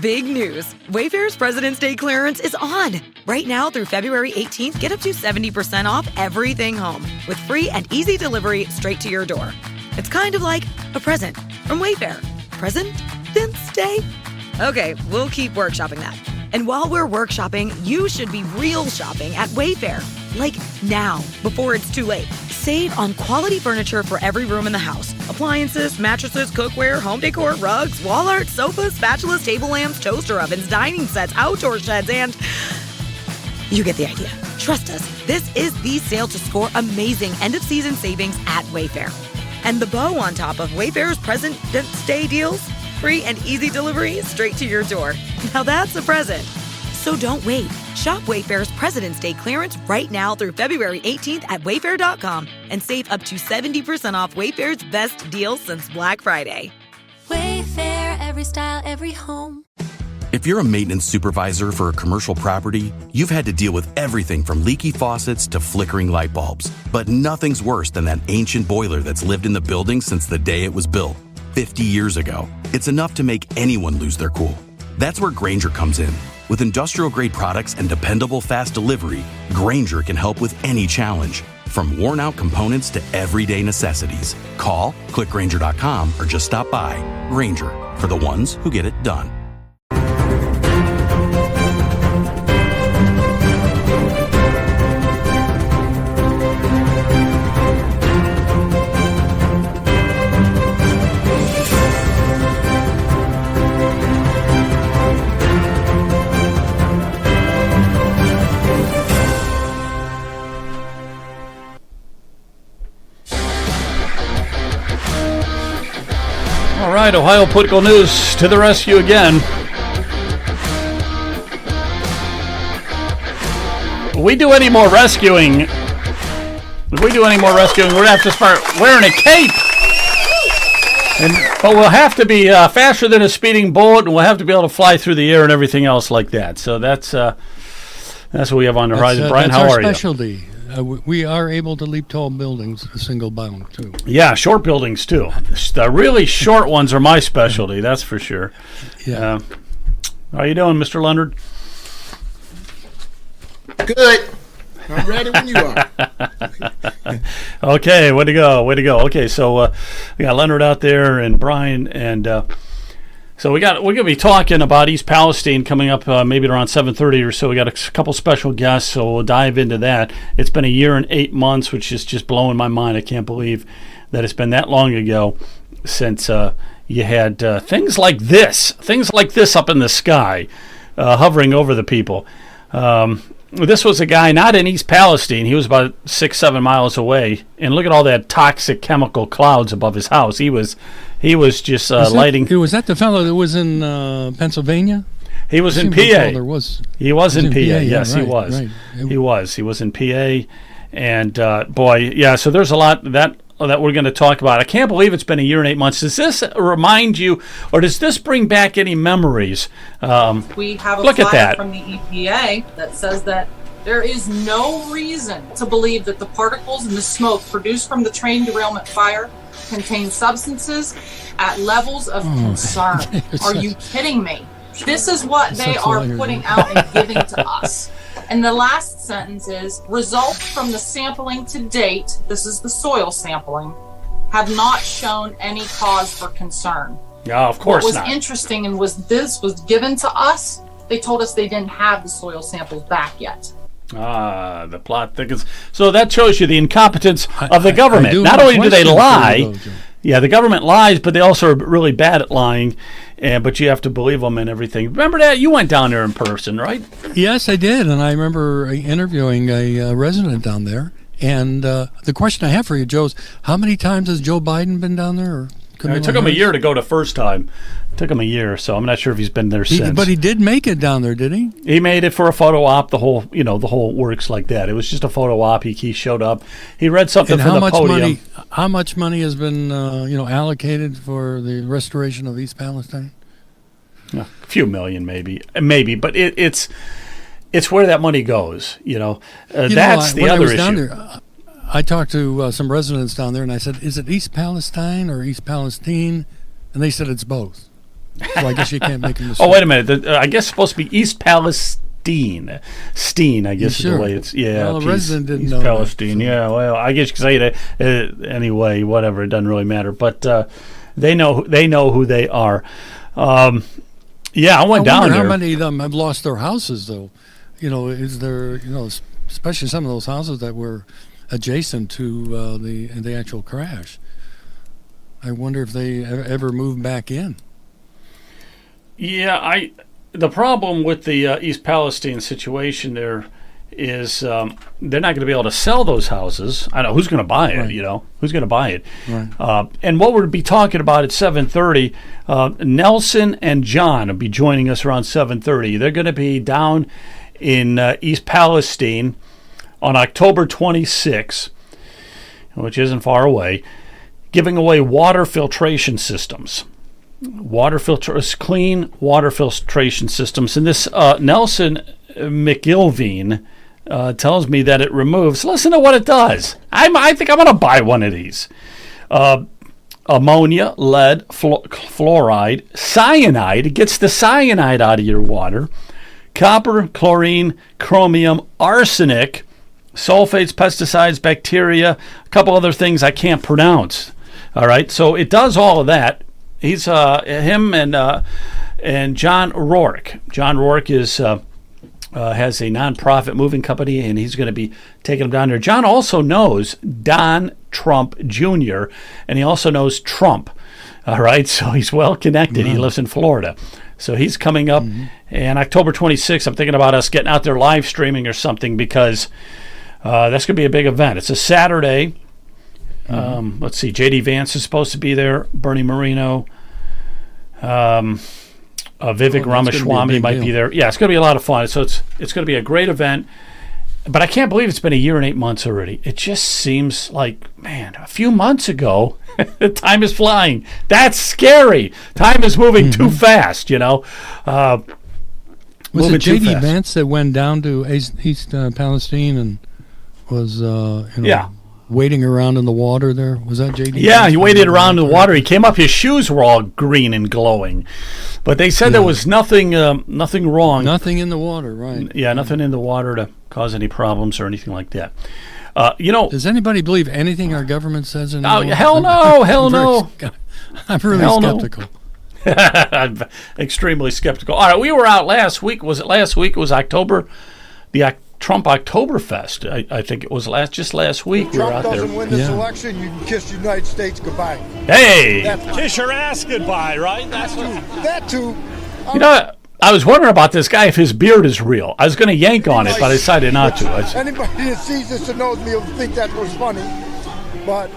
Big news. Wayfair's President's Day clearance is on. Right now through February 18th, get up to 70% off everything home with free and easy delivery straight to your door. It's kind of like a present from Wayfair. President's Day? Okay, we'll keep workshopping that. And while we're workshopping, you should be real shopping at Wayfair. Like now, before it's too late. Save on quality furniture for every room in the house. Appliances, mattresses, cookware, home decor, rugs, wall art, sofas, spatulas, table lamps, toaster ovens, dining sets, outdoor sheds, and... you get the idea. Trust us, this is the sale to score amazing end-of-season savings at Wayfair. And the bow on top of Wayfair's President's Day deals? Free and easy delivery straight to your door. Now that's a present. So don't wait. Shop Wayfair's President's Day clearance right now through February 18th at Wayfair.com and save up to 70% off Wayfair's best deal since Black Friday. Wayfair, every style, every home. If you're a maintenance supervisor for a commercial property, you've had to deal with everything from leaky faucets to flickering light bulbs. But nothing's worse than that ancient boiler that's lived in the building since the day it was built, 50 years ago. It's enough to make anyone lose their cool. That's where Grainger comes in. With industrial-grade products and dependable fast delivery, Grainger can help with any challenge, from worn-out components to everyday necessities. Call, click Grainger.com, or just stop by. Grainger, for the ones who get it done. All right, Ohio political news to the rescue again. If we do any more rescuing, we're going to have to start wearing a cape. But we'll have to be faster than a speeding bullet, and we'll have to be able to fly through the air and everything else like that. So that's what we have on the horizon. Brian, how are you? That's our specialty. We are able to leap tall buildings a single bound, too. Yeah, short buildings, too. The really short ones are my specialty, that's for sure. Yeah. How you doing, Mr. Leonard? Good. I'm ready when you are. Okay, way to go. Okay, so we got Leonard out there and Brian, and so we're going to be talking about East Palestine coming up maybe around 7:30 or so. We got a couple special guests, so we'll dive into that. It's been a year and 8 months, which is just blowing my mind. I can't believe that it's been that long ago since you had things like this up in the sky, hovering over the people. This was a guy not in East Palestine. He was about 6-7 miles away, and look at all that toxic chemical clouds above his house. He was just lighting. Was that the fellow that was in Pennsylvania? He was in PA. He was in PA. Yes, he was. Right. He was in PA, and boy, yeah. So there's a lot that we're going to talk about. I can't believe it's been a year and 8 months. Does this remind you, or does this bring back any memories? We have a flyer from the EPA that says that there is no reason to believe that the particles in the smoke produced from the train derailment fire contain substances at levels of concern. Are you kidding me? This is what they are putting out and giving to us. And the last sentence is, results from the sampling to date, this is the soil sampling, have not shown any cause for concern. Yeah, of course not. What was interesting and this was given to us, they told us they didn't have the soil samples back yet. The plot thickens. So that shows you the incompetence of the government. Not only do they lie, the government lies, but they also are really bad at lying. But you have to believe them and everything. Remember that? You went down there in person, right? Yes, I did. And I remember interviewing a resident down there. And the question I have for you, Joe, is how many times has Joe Biden been down there? Or it took him a year to go the first time. It took him a year, so I'm not sure if he's been there since. But he did make it down there, did he? He made it for a photo op. The whole works like that. It was just a photo op. He showed up. He read something from the podium. How much money has been allocated for the restoration of East Palestine? A few million, maybe, but it's where that money goes. That's the other issue. Down there, I talked to some residents down there, and I said, "Is it East Palestine or East Palestine?" And they said it's both. So I guess you can't make them. Oh, wait a minute. I guess it's supposed to be East Palestine. Steen, I guess is the way it's. Yeah, well, the resident didn't East know Palestine. that, so. Yeah, well, I guess you could say it anyway. Whatever, it doesn't really matter. But they know who they are. Yeah, I went down there. How many of them have lost their houses, though? Is there, especially some of those houses that were adjacent to the actual crash. I wonder if they ever moved back in. Yeah, the problem with the East Palestine situation there is they're not going to be able to sell those houses. I know who's going to buy it. Right. Who's going to buy it. Right. And what we'll be talking about at 7:30, Nelson and John will be joining us around 7:30. They're going to be down in East Palestine on October 26, which isn't far away, giving away water filtration systems. Clean water filtration systems. And this Nelson McIlveen tells me that it removes. Listen to what it does. I think I'm going to buy one of these. Ammonia, lead, fluoride, cyanide. It gets the cyanide out of your water. Copper, chlorine, chromium, arsenic, sulfates, pesticides, bacteria, a couple other things I can't pronounce. All right, so it does all of that. He's him and John Rourke. John Rourke has a nonprofit moving company, and he's going to be taking them down there. John also knows Don Trump Jr., and he also knows Trump. All right, so he's well connected. He lives in Florida. So he's coming up, and October 26th, I'm thinking about us getting out there live streaming or something, because that's going to be a big event. It's a Saturday. Let's see, J.D. Vance is supposed to be there, Bernie Moreno, Vivek Ramaswamy might be there. Yeah, it's going to be a lot of fun. So it's going to be a great event. But I can't believe it's been a year and 8 months already. It just seems like, man, a few months ago, time is flying. That's scary. Time is moving too fast, Was it J.D. Vance that went down to East Palestine and was, waiting around in the water there? Was that J.D.? Yeah, he waited around in the water. He came up. His shoes were all green and glowing. But they said there was nothing wrong. Nothing in the water, right. Yeah, nothing in the water to cause any problems or anything like that. Does anybody believe anything our government says anymore? Hell no, hell no. I'm really skeptical. No. I'm extremely skeptical. All right, we were out last week. Was it last week? It was October, the Trump Oktoberfest. I think it was last week. If we were out Trump there. doesn't win this election, you can kiss the United States goodbye. Hey! Kiss your ass goodbye, right? That too. I was wondering about this guy, if his beard is real. I was going to yank on it, but I decided not to. Anybody that sees this and knows me will think that was funny. But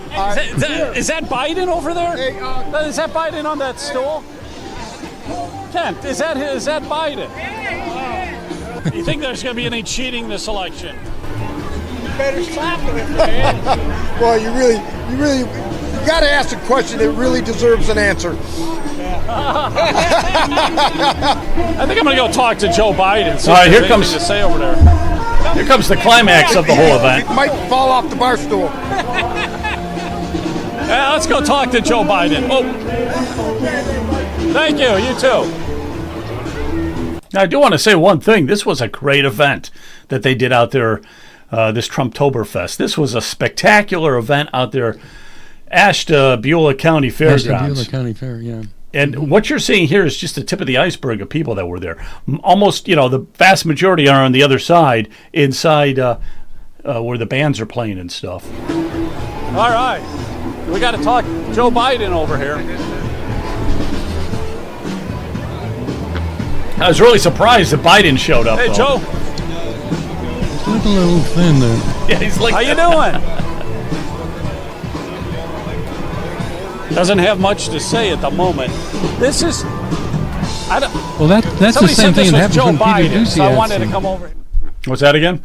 is that Biden over there? Hey, is that Biden on that stool? Kent, is that Biden? You think there's going to be any cheating this election? You better stop it, man. Well, you got to ask a question that really deserves an answer. I think I'm going to go talk to Joe Biden. All right, here comes to say over there. Here comes the climax of the whole event. It might fall off the bar stool. Yeah, let's go talk to Joe Biden. Oh, thank you. You too. Now, I do want to say one thing. This was a great event that they did out there, this Trumptoberfest. This was a spectacular event out there, Ashtabula County Fairgrounds. Ashtabula County Fair, yeah. And what you're seeing here is just the tip of the iceberg of people that were there. Almost, the vast majority are on the other side, inside where the bands are playing and stuff. All right. We got to talk Joe Biden over here. I was really surprised that Biden showed up. Hey, though. Joe. He's looking a little thin there. Yeah, he's like, how you doing? Doesn't have much to say at the moment. This is. Well, that's the same thing that happens Joe when Peter Biden, Doocy so I wanted to come over. What's that again?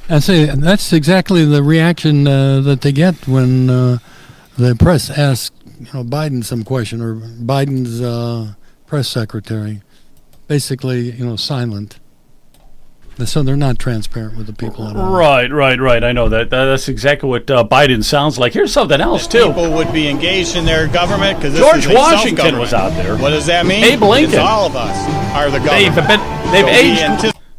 I say that's exactly the reaction that they get when the press asks Biden some question, or Biden's press secretary, basically silent. So they're not transparent with the people at all. Right. I know that. That's exactly what Biden sounds like. Here's something else, too. People would be engaged in their government because George Washington was out there. What does that mean? Abe Lincoln. It's all of us are the government.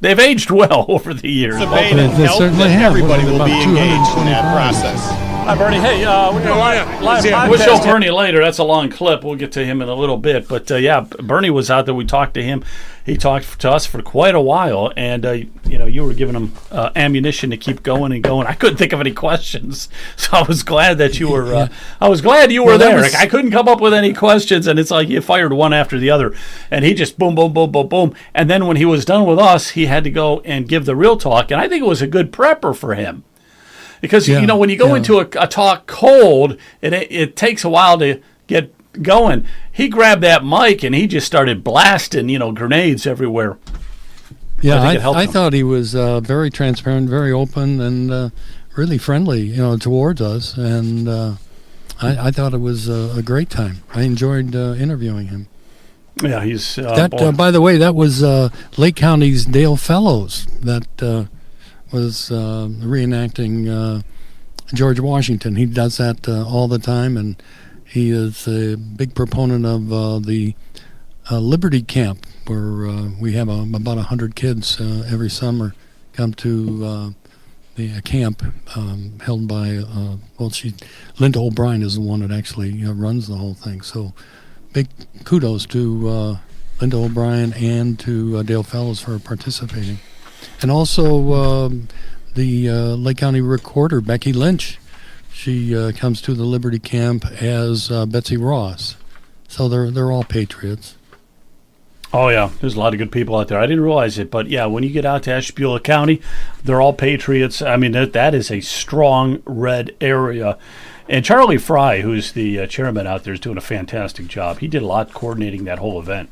They've aged well over the years. They certainly have. Everybody will be engaged in that process. Hi, Bernie. Hey, we're going live podcast. We'll show Bernie later. That's a long clip. We'll get to him in a little bit. But, Bernie was out there. We talked to him. He talked to us for quite a while. And, you were giving him ammunition to keep going and going. I couldn't think of any questions. So I was glad that you were I was glad you were there. I couldn't come up with any questions. And it's like you fired one after the other. And he just boom, boom, boom, boom, boom. And then when he was done with us, he had to go and give the real talk. And I think it was a good prepper for him. Because, when you go into a talk cold, it takes a while to get going. He grabbed that mic and he just started blasting, grenades everywhere. Yeah, I thought he was very transparent, very open, and really friendly, towards us. And I thought it was a great time. I enjoyed interviewing him. Yeah, he's... by the way, that was Lake County's Dale Fellows that... was reenacting George Washington. He does that all the time, and he is a big proponent of the Liberty Camp, where we have about 100 kids every summer come to the camp held by, Linda O'Brien is the one that actually runs the whole thing. So big kudos to Linda O'Brien and to Dale Fellows for participating. And also the Lake County recorder, Becky Lynch. She comes to the Liberty Camp as Betsy Ross. So they're all patriots. Oh, yeah. There's a lot of good people out there. I didn't realize it, but, when you get out to Ashtabula County, they're all patriots. I mean, that is a strong red area. And Charlie Fry, who's the chairman out there, is doing a fantastic job. He did a lot coordinating that whole event.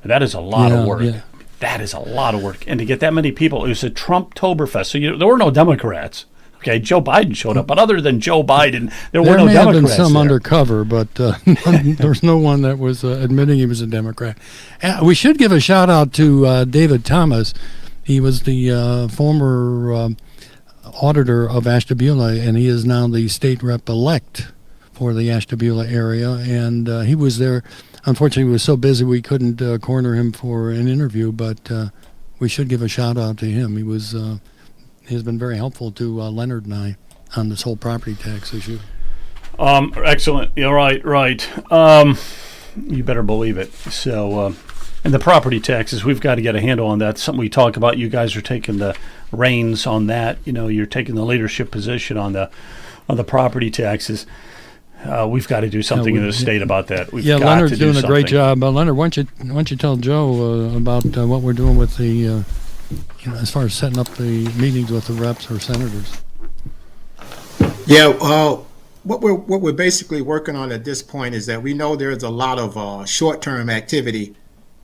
And that is a lot of work. Yeah. That is a lot of work. And to get that many people, it was a Trumptoberfest. So there were no Democrats. Okay, Joe Biden showed up. But other than Joe Biden, there were no Democrats. There may have been some undercover, but there was no one that was admitting he was a Democrat. We should give a shout-out to David Thomas. He was the former auditor of Ashtabula, and he is now the state rep-elect for the Ashtabula area. And he was there. Unfortunately, he was so busy we couldn't corner him for an interview, but we should give a shout-out to him. He has been very helpful to Leonard and I on this whole property tax issue. Excellent. Yeah, right. You better believe it. So, and the property taxes, we've got to get a handle on that. Something we talk about. You guys are taking the reins on that. You're taking the leadership position on the property taxes. We've got to do something in the state about that. Leonard's doing a great job. Leonard, why don't you tell Joe about what we're doing with the, as far as setting up the meetings with the reps or senators? Yeah, what we're basically working on at this point is that we know there's a lot of short-term activity,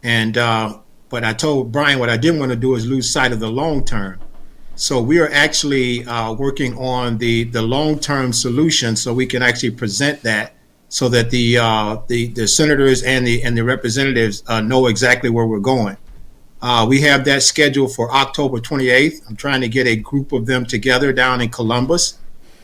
and but I told Brian what I didn't want to do is lose sight of the long term. So we are actually working on the long-term solution, so we can actually present that, so that the senators and the representatives know exactly where we're going. We have that scheduled for October 28th. I'm trying to get a group of them together down in Columbus,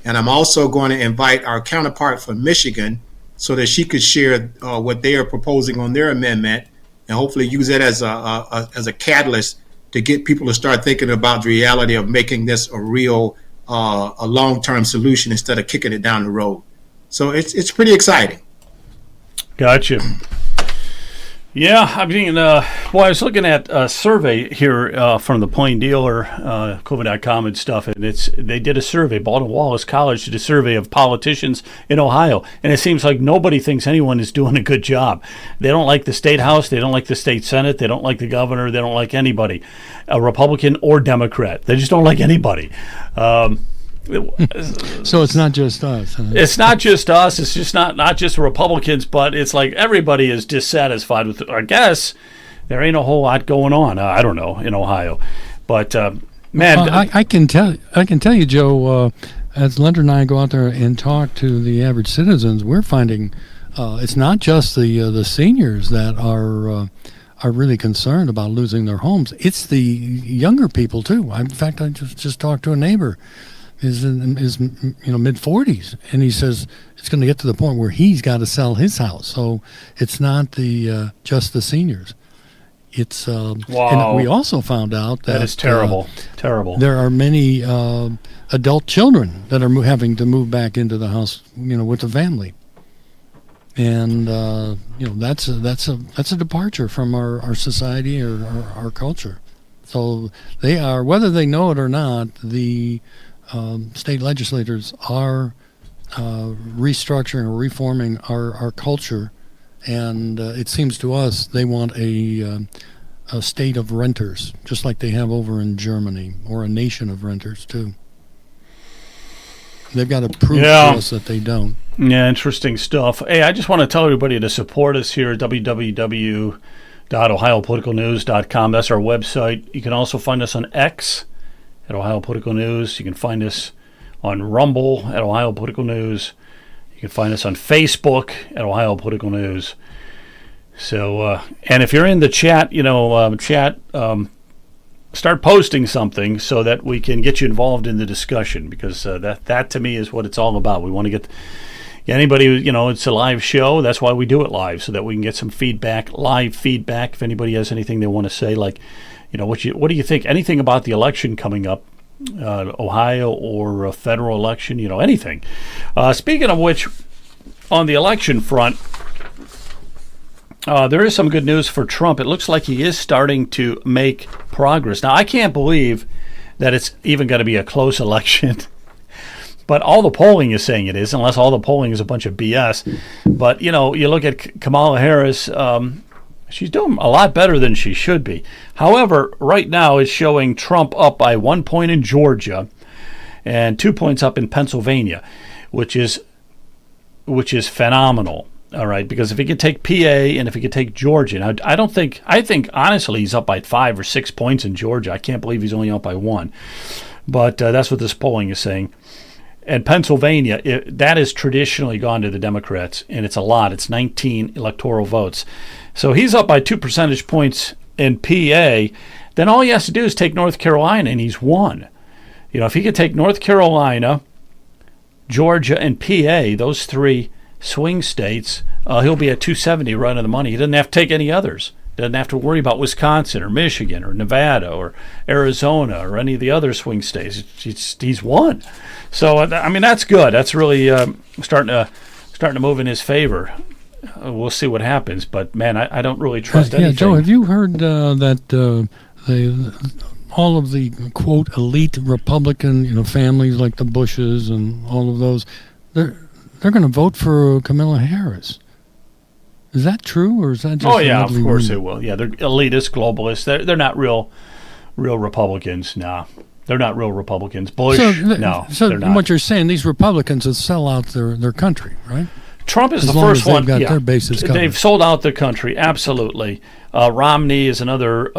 and I'm also going to invite our counterpart from Michigan, so that she could share what they are proposing on their amendment, and hopefully use it as a catalyst to get people to start thinking about the reality of making this a real, a long-term solution instead of kicking it down the road. So it's pretty exciting. Gotcha. Yeah, I mean, I was looking at a survey here from the Plain Dealer, COVID.com and stuff, and they did a survey. Baldwin Wallace College did a survey of politicians in Ohio, and it seems like nobody thinks anyone is doing a good job. They don't like the state house, they don't like the state senate, they don't like the governor, they don't like anybody, a Republican or Democrat. They just don't like anybody. So it's not just us. Huh? It's not just us. It's just not just Republicans, but it's like everybody is dissatisfied with it. I guess there ain't a whole lot going on. I don't know in Ohio, but man, I can tell you, Joe. As Leonard and I go out there and talk to the average citizens, we're finding it's not just the seniors that are are really concerned about losing their homes. It's the younger people too. In fact, I just talked to a neighbor, is in his mid-40s, and he says it's going to get to the point where he's got to sell his house. So it's not just the seniors. It's wow. And we also found out that is terrible. Terrible. There are many adult children that are having to move back into the house, with the family. And that's a departure from our society or our culture. So they are, whether they know it or not, the state legislators are restructuring or reforming our culture, and it seems to us they want a state of renters, just like they have over in Germany, or a nation of renters too. They've got to prove to us that they don't. Yeah, interesting stuff. Hey, I just want to tell everybody to support us here at www.ohiopoliticalnews.com. That's our website. You can also find us on X at Ohio Political News. You can find us on Rumble at Ohio Political News. You can find us on Facebook at Ohio Political News. So, and if you're in the chat, start posting something so that we can get you involved in the discussion, because that to me is what it's all about. We want to get anybody, it's a live show. That's why we do it live, so that we can get some feedback, live feedback. If anybody has anything they want to say, like, what do you think? Anything about the election coming up, Ohio or a federal election, anything. Speaking of which, on the election front, there is some good news for Trump. It looks like he is starting to make progress. Now, I can't believe that it's even going to be a close election, but all the polling is saying it is, unless all the polling is a bunch of BS. But, you look at Kamala Harris, she's doing a lot better than she should be. However, right now it's showing Trump up by 1 point in Georgia and 2 points up in Pennsylvania, which is phenomenal. All right, because if he could take PA and if he could take Georgia, now I think honestly he's up by 5 or 6 points in Georgia. I can't believe he's only up by 1. But that's what this polling is saying. And Pennsylvania, that has traditionally gone to the Democrats, and it's a lot. It's 19 electoral votes. So he's up by 2 percentage points in PA. Then all he has to do is take North Carolina, and he's won. If he could take North Carolina, Georgia, and PA, those 3 swing states, he'll be at 270 right on the money. He doesn't have to take any others. Doesn't have to worry about Wisconsin or Michigan or Nevada or Arizona or any of the other swing states. He's won. So that's good. That's really starting to move in his favor. We'll see what happens. But man, I don't really trust anything. Joe, have you heard that all of the quote elite Republican families like the Bushes and all of those, they're going to vote for Kamala Harris? Is that true, or is that just? Oh yeah, of course they will. Yeah, they're elitist, globalists. They're not real Republicans. Nah, they're not real Republicans. Bush, no. So they're not. What you're saying, these Republicans will sell out their country, right? Trump is as the long first as they've one. Got their bases covered. They've sold out the country, absolutely. Romney is another.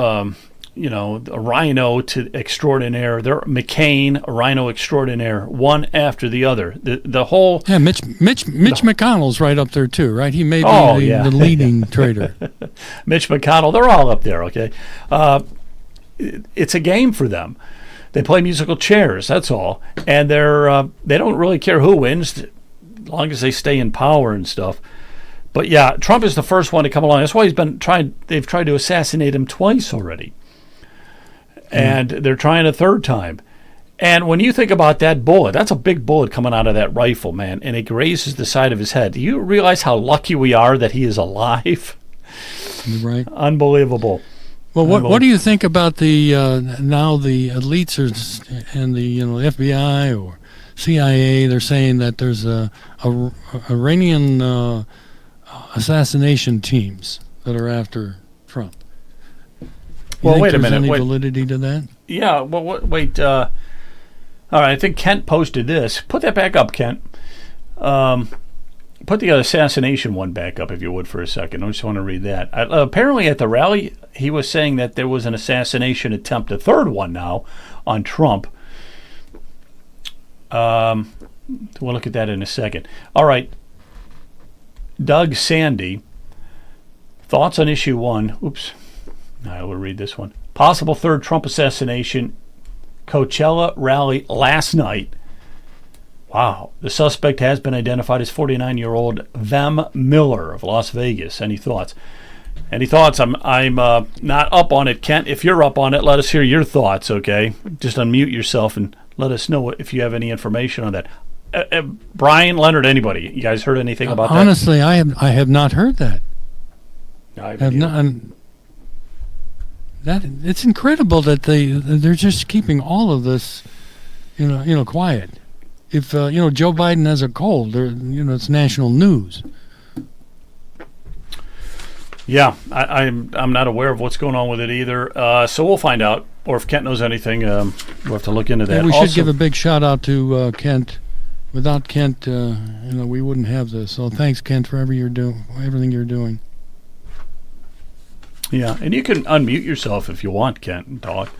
A rhino to extraordinaire. They're McCain, a rhino extraordinaire, one after the other. The whole Mitch McConnell's right up there too, right? He may be the leading trader. Mitch McConnell, they're all up there. Okay, it's a game for them. They play musical chairs. That's all, and they don't really care who wins, as long as they stay in power and stuff. But yeah, Trump is the first one to come along. That's why they've tried to assassinate him twice already. And they're trying a third time. And when you think about that bullet, that's a big bullet coming out of that rifle, man, and it grazes the side of his head. Do you realize how lucky we are that he is alive? Right. Unbelievable. Well, what do you think about the now the elites and the FBI or CIA? They're saying that there's a Iranian assassination teams that are after Trump. Well, wait a minute. Any validity to that? Yeah. Well, wait. All right. I think Kent posted this. Put that back up, Kent. Put the assassination one back up, if you would, for a second. I just want to read that. Apparently, at the rally, he was saying that there was an assassination attempt, a third one now, on Trump. We'll look at that in a second. All right. Doug Sandy. Thoughts on issue 1. Oops. I will read this one. Possible third Trump assassination. Coachella rally last night. Wow. The suspect has been identified as 49-year-old Vem Miller of Las Vegas. Any thoughts? Any thoughts? I'm not up on it, Kent. If you're up on it, let us hear your thoughts, okay? Just unmute yourself and let us know if you have any information on that. Brian, Leonard, anybody? You guys heard anything about that? Honestly, I have not heard that. I have not. That it's incredible that they're just keeping all of this, quiet. If Joe Biden has a cold, it's national news. Yeah, I'm not aware of what's going on with it either. So we'll find out, or if Kent knows anything, we'll have to look into that. And we should give a big shout out to Kent. Without Kent, we wouldn't have this. So thanks, Kent, for everything you're doing. Yeah, and you can unmute yourself if you want, Kent, and talk.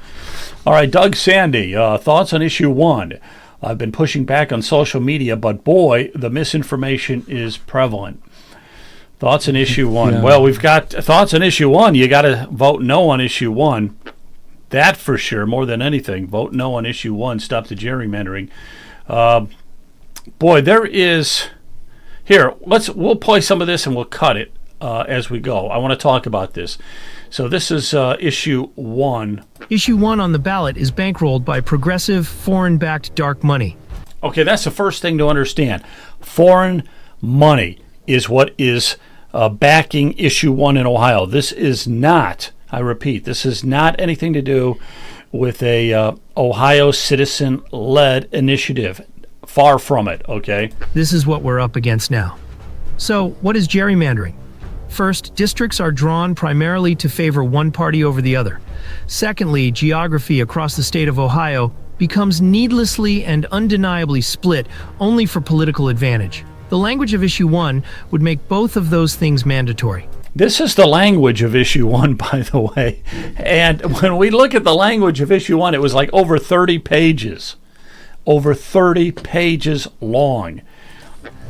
All right, Doug Sandy, thoughts on issue 1. I've been pushing back on social media, but boy, the misinformation is prevalent. Thoughts on issue 1. Yeah. Well, we've got thoughts on issue 1. You got to vote no on issue 1. That for sure, more than anything. Vote no on issue 1. Stop the gerrymandering. Boy, there is... Here, we'll play some of this and we'll cut it as we go. I want to talk about this. So this is issue 1. Issue 1 on the ballot is bankrolled by progressive, foreign-backed dark money. Okay, that's the first thing to understand. Foreign money is what is backing issue 1 in Ohio. This is not, I repeat, this is not anything to do with a Ohio citizen-led initiative. Far from it, okay? This is what we're up against now. So, what is gerrymandering? First, districts are drawn primarily to favor one party over the other. Secondly, geography across the state of Ohio becomes needlessly and undeniably split only for political advantage. The language of issue 1 would make both of those things mandatory. This is the language of issue 1, by the way. And when we look at the language of issue 1, it was like over 30 pages. Over 30 pages long.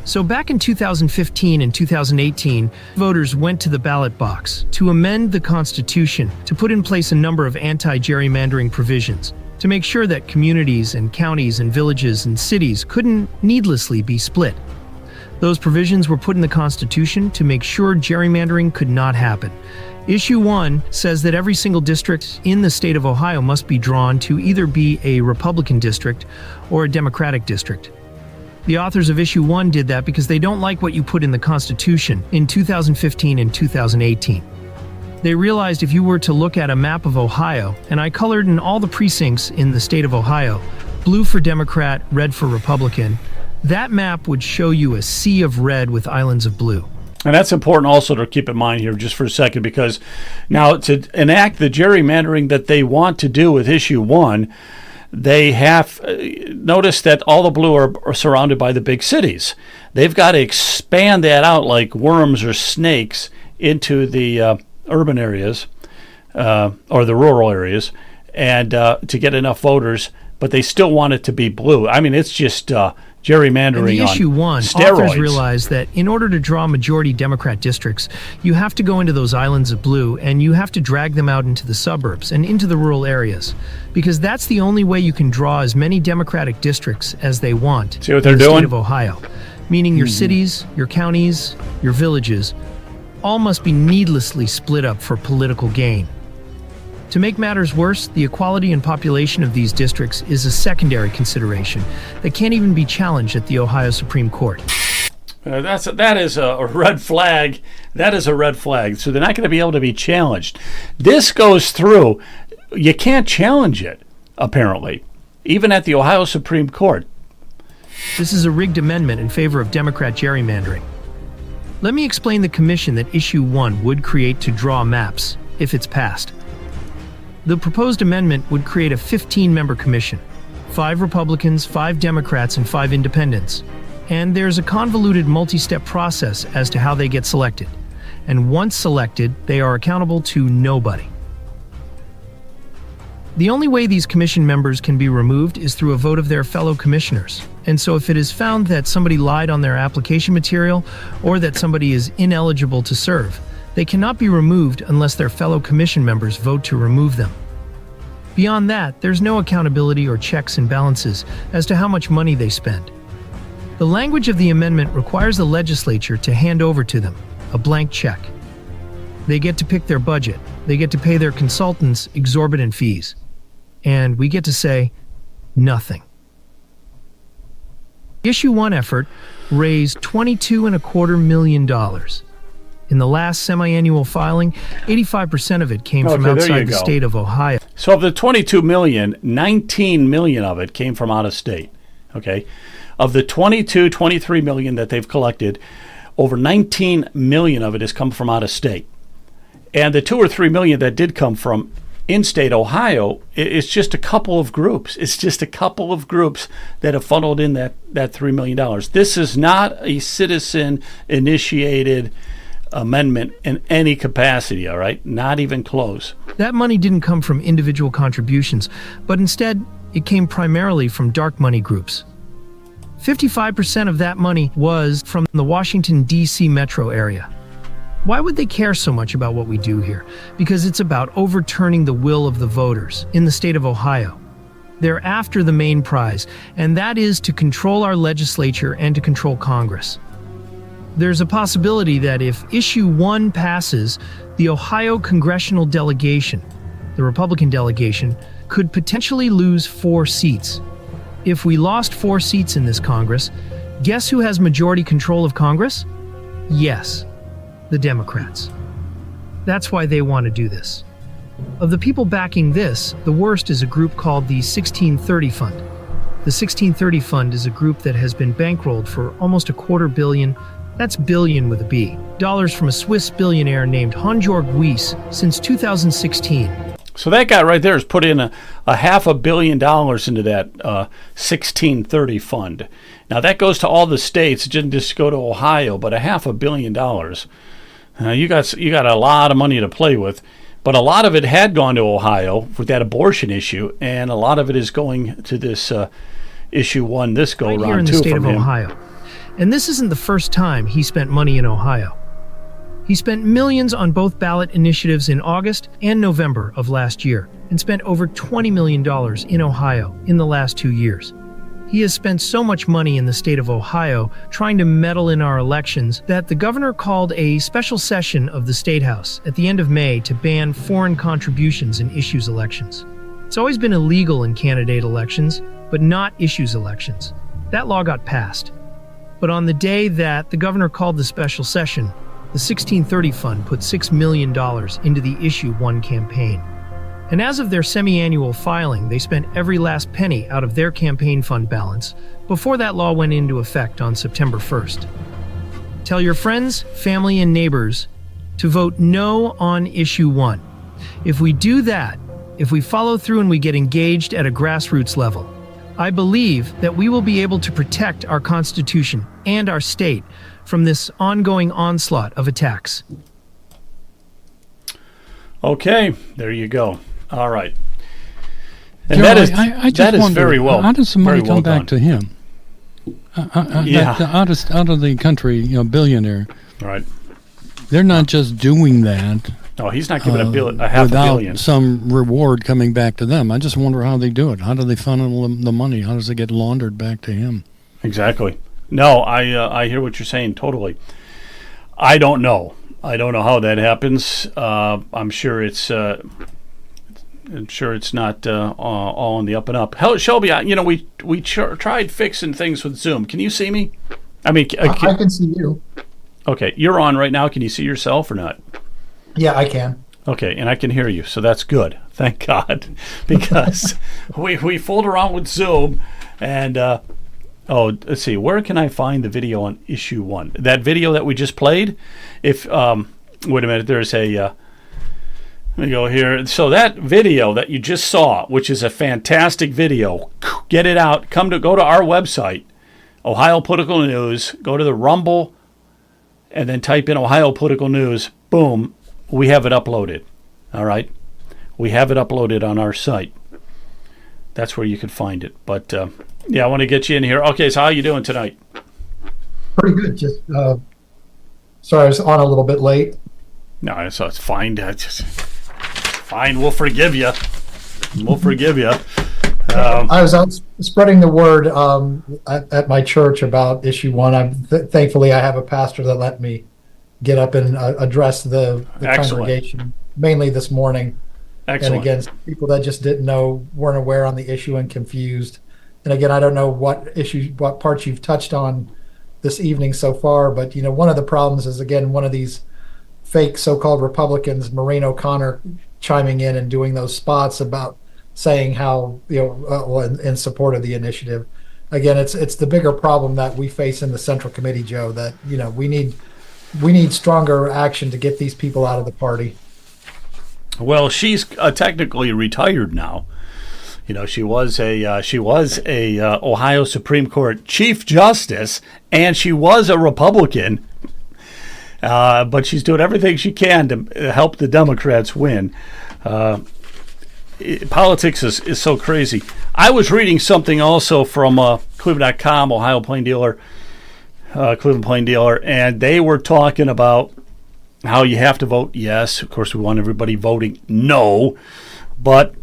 So back in 2015 and 2018, voters went to the ballot box to amend the Constitution to put in place a number of anti-gerrymandering provisions to make sure that communities and counties and villages and cities couldn't needlessly be split. Those provisions were put in the Constitution to make sure gerrymandering could not happen. Issue 1 says that every single district in the state of Ohio must be drawn to either be a Republican district or a Democratic district. The authors of Issue 1 did that because they don't like what you put in the Constitution in 2015 and 2018. They realized if you were to look at a map of Ohio, and I colored in all the precincts in the state of Ohio, blue for Democrat, red for Republican, that map would show you a sea of red with islands of blue. And that's important also to keep in mind here just for a second, because now to enact the gerrymandering that they want to do with issue 1, they have noticed that all the blue are surrounded by the big cities. They've got to expand that out like worms or snakes into the urban areas or the rural areas, and to get enough voters, but they still want it to be blue. I mean, it's just gerrymandering in the issue 1, steroids. Authors realize that in order to draw majority Democrat districts, you have to go into those islands of blue and you have to drag them out into the suburbs and into the rural areas, because that's the only way you can draw as many Democratic districts as they want. See what they're in the doing? State of Ohio, meaning your cities, your counties, your villages, all must be needlessly split up for political gain. To make matters worse, the equality and population of these districts is a secondary consideration that can't even be challenged at the Ohio Supreme Court. That is a red flag. That is a red flag. So they're not going to be able to be challenged. This goes through. You can't challenge it, apparently, even at the Ohio Supreme Court. This is a rigged amendment in favor of Democrat gerrymandering. Let me explain the commission that issue 1 would create to draw maps, if it's passed. The proposed amendment would create a 15-member commission, 5 Republicans, 5 Democrats, and 5 independents. And there's a convoluted multi-step process as to how they get selected. And once selected, they are accountable to nobody. The only way these commission members can be removed is through a vote of their fellow commissioners. And so if it is found that somebody lied on their application material or that somebody is ineligible to serve, They cannot be removed unless their fellow commission members vote to remove them. Beyond that, there's no accountability or checks and balances as to how much money they spend. The language of the amendment requires the legislature to hand over to them a blank check. They get to pick their budget. They get to pay their consultants exorbitant fees. And we get to say nothing. The Issue 1 effort raised $22.25 million. In the last semi-annual filing, 85% of it came from outside the state of Ohio. So of the 22 million, 19 million of it came from out of state. Okay. Of the 23 million that they've collected, over 19 million of it has come from out of state. And the 2 or 3 million that did come from in-state Ohio, it's just a couple of groups. It's just a couple of groups that have funneled in that $3 million. This is not a citizen-initiated amendment in any capacity, all right? Not even close. That money didn't come from individual contributions, but instead it came primarily from dark money groups. 55% of that money was from the Washington, D.C. metro area. Why would they care so much about what we do here? Because it's about overturning the will of the voters in the state of Ohio. They're after the main prize, and that is to control our legislature and to control Congress. There's a possibility that if Issue 1 passes, the Ohio congressional delegation, the Republican delegation, could potentially lose 4 seats. If we lost 4 seats in this Congress, guess who has majority control of Congress? Yes, the Democrats. That's why they want to do this. Of the people backing this, the worst is a group called the 1630 Fund. The 1630 Fund is a group that has been bankrolled for almost $250 million, that's billion with a B, dollars from a Swiss billionaire named Hans-Jörg Wyss since 2016. So that guy right there has put in a $500 million into that 1630 fund. Now that goes to all the states. It didn't just go to Ohio, but $500 million. You got a lot of money to play with, but a lot of it had gone to Ohio with that abortion issue, and a lot of it is going to this Issue 1 this go right around here in the too state from of him. Ohio. And this isn't the first time he spent money in Ohio. He spent millions on both ballot initiatives in August and November of last year, and spent over $20 million in Ohio in the last 2 years. He has spent so much money in the state of Ohio trying to meddle in our elections that the governor called a special session of the State House at the end of May to ban foreign contributions in issues elections. It's always been illegal in candidate elections, but not issues elections. That law got passed. But on the day that the governor called the special session, the 1630 Fund put $6 million into the Issue 1 campaign. And as of their semi-annual filing, they spent every last penny out of their campaign fund balance before that law went into effect on September 1st. Tell your friends, family, and neighbors to vote no on Issue 1. If we do that, if we follow through and we get engaged at a grassroots level, I believe that we will be able to protect our Constitution and our state from this ongoing onslaught of attacks. Okay, there you go. All right. And Joe, that is, I just that is wonder, very well. How does the money come back done. to him? Out of the country, billionaire. Right. They're not just doing that. No, he's not giving a half a billion. Without some reward coming back to them. I just wonder how they do it. How do they funnel the money? How does it get laundered back to him? Exactly. No, I hear what you're saying totally. I don't know. I don't know how that happens. I'm sure it's not all on the up and up. Hell, Shelby, we tried fixing things with Zoom. Can you see me? I mean, I can see you. Okay, you're on right now. Can you see yourself or not? Yeah, I can. Okay, and I can hear you, so that's good. Thank God, because we fooled around with Zoom, and let's see, where can I find the video on Issue 1? That video that we just played. If wait a minute, there's a. Let me go here. So that video that you just saw, which is a fantastic video, get it out. Go to our website, Ohio Political News. Go to the Rumble, and then type in Ohio Political News. Boom. We have it uploaded. All right. We have it uploaded on our site. That's where you can find it. But, I want to get you in here. Okay, so how are you doing tonight? Pretty good. Just sorry, I was on a little bit late. No, so it's fine. Fine, we'll forgive you. We'll forgive you. I was out spreading the word at my church about issue 1. Thankfully, I have a pastor that let me get up and address the congregation, mainly this morning. Excellent. And again, people that just didn't know, weren't aware on the issue and confused. And again, I don't know what parts you've touched on this evening so far, but one of the problems is, again, one of these fake so-called Republicans, Maureen O'Connor, chiming in and doing those spots about saying how in support of the initiative. Again, it's the bigger problem that we face in the Central Committee, Joe. That we need stronger action to get these people out of the party. Well, she's technically retired now. She was a Ohio Supreme Court Chief Justice, and she was a Republican. But she's doing everything she can to help the Democrats win. Politics is so crazy. I was reading something also from Cleveland.com, Ohio Plain Dealer, Cleveland Plain Dealer, and they were talking about how you have to vote yes. Of course, we want everybody voting no, but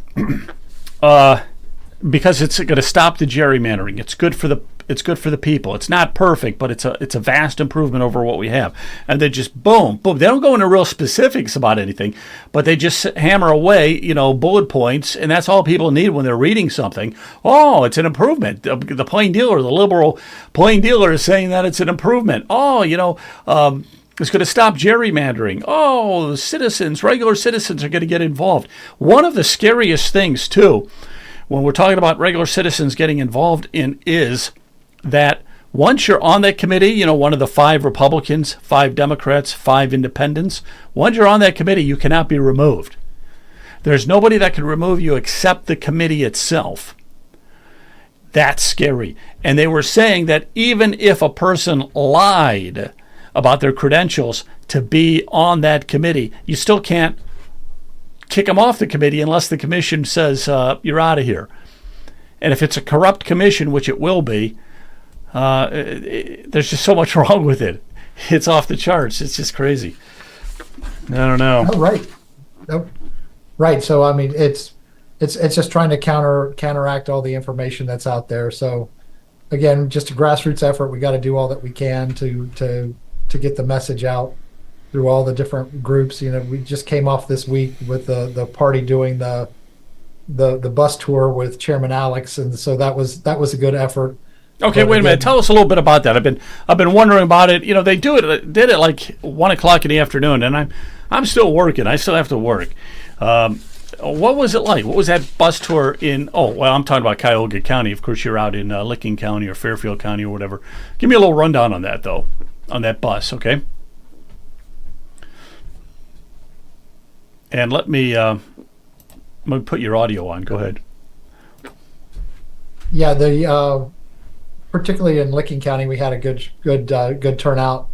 because it's going to stop the gerrymandering. It's good for the people. It's not perfect, but it's a vast improvement over what we have. And they just boom. They don't go into real specifics about anything, but they just hammer away, bullet points, and that's all people need when they're reading something. Oh, it's an improvement. The plain dealer, the liberal plain dealer, is saying that it's an improvement. Oh, it's going to stop gerrymandering. Oh, regular citizens are going to get involved. One of the scariest things, too, when we're talking about regular citizens getting involved in is that once you're on that committee, one of the 5 Republicans, 5 Democrats, 5 independents, once you're on that committee, you cannot be removed. There's nobody that can remove you except the committee itself. That's scary. And they were saying that even if a person lied about their credentials to be on that committee, you still can't kick them off the committee unless the commission says you're out of here. And if it's a corrupt commission, which it will be, there's just so much wrong with it. It's off the charts. It's just crazy. I don't know. Oh, right. Oh, right. So I mean, it's just trying to counteract all the information that's out there. So again, just a grassroots effort. We got to do all that we can to get the message out through all the different groups. We just came off this week with the party doing the bus tour with Chairman Alex, and so that was a good effort. Okay, wait a minute. Tell us a little bit about that. I've been wondering about it. They did it like 1:00 in the afternoon, and I'm still working. I still have to work. What was it like? What was that bus tour in? Oh, well, I'm talking about Cuyahoga County. Of course, you're out in Licking County or Fairfield County or whatever. Give me a little rundown on that, though, on that bus, okay? And let me put your audio on. Go ahead. Yeah, particularly in Licking County, we had a good turnout.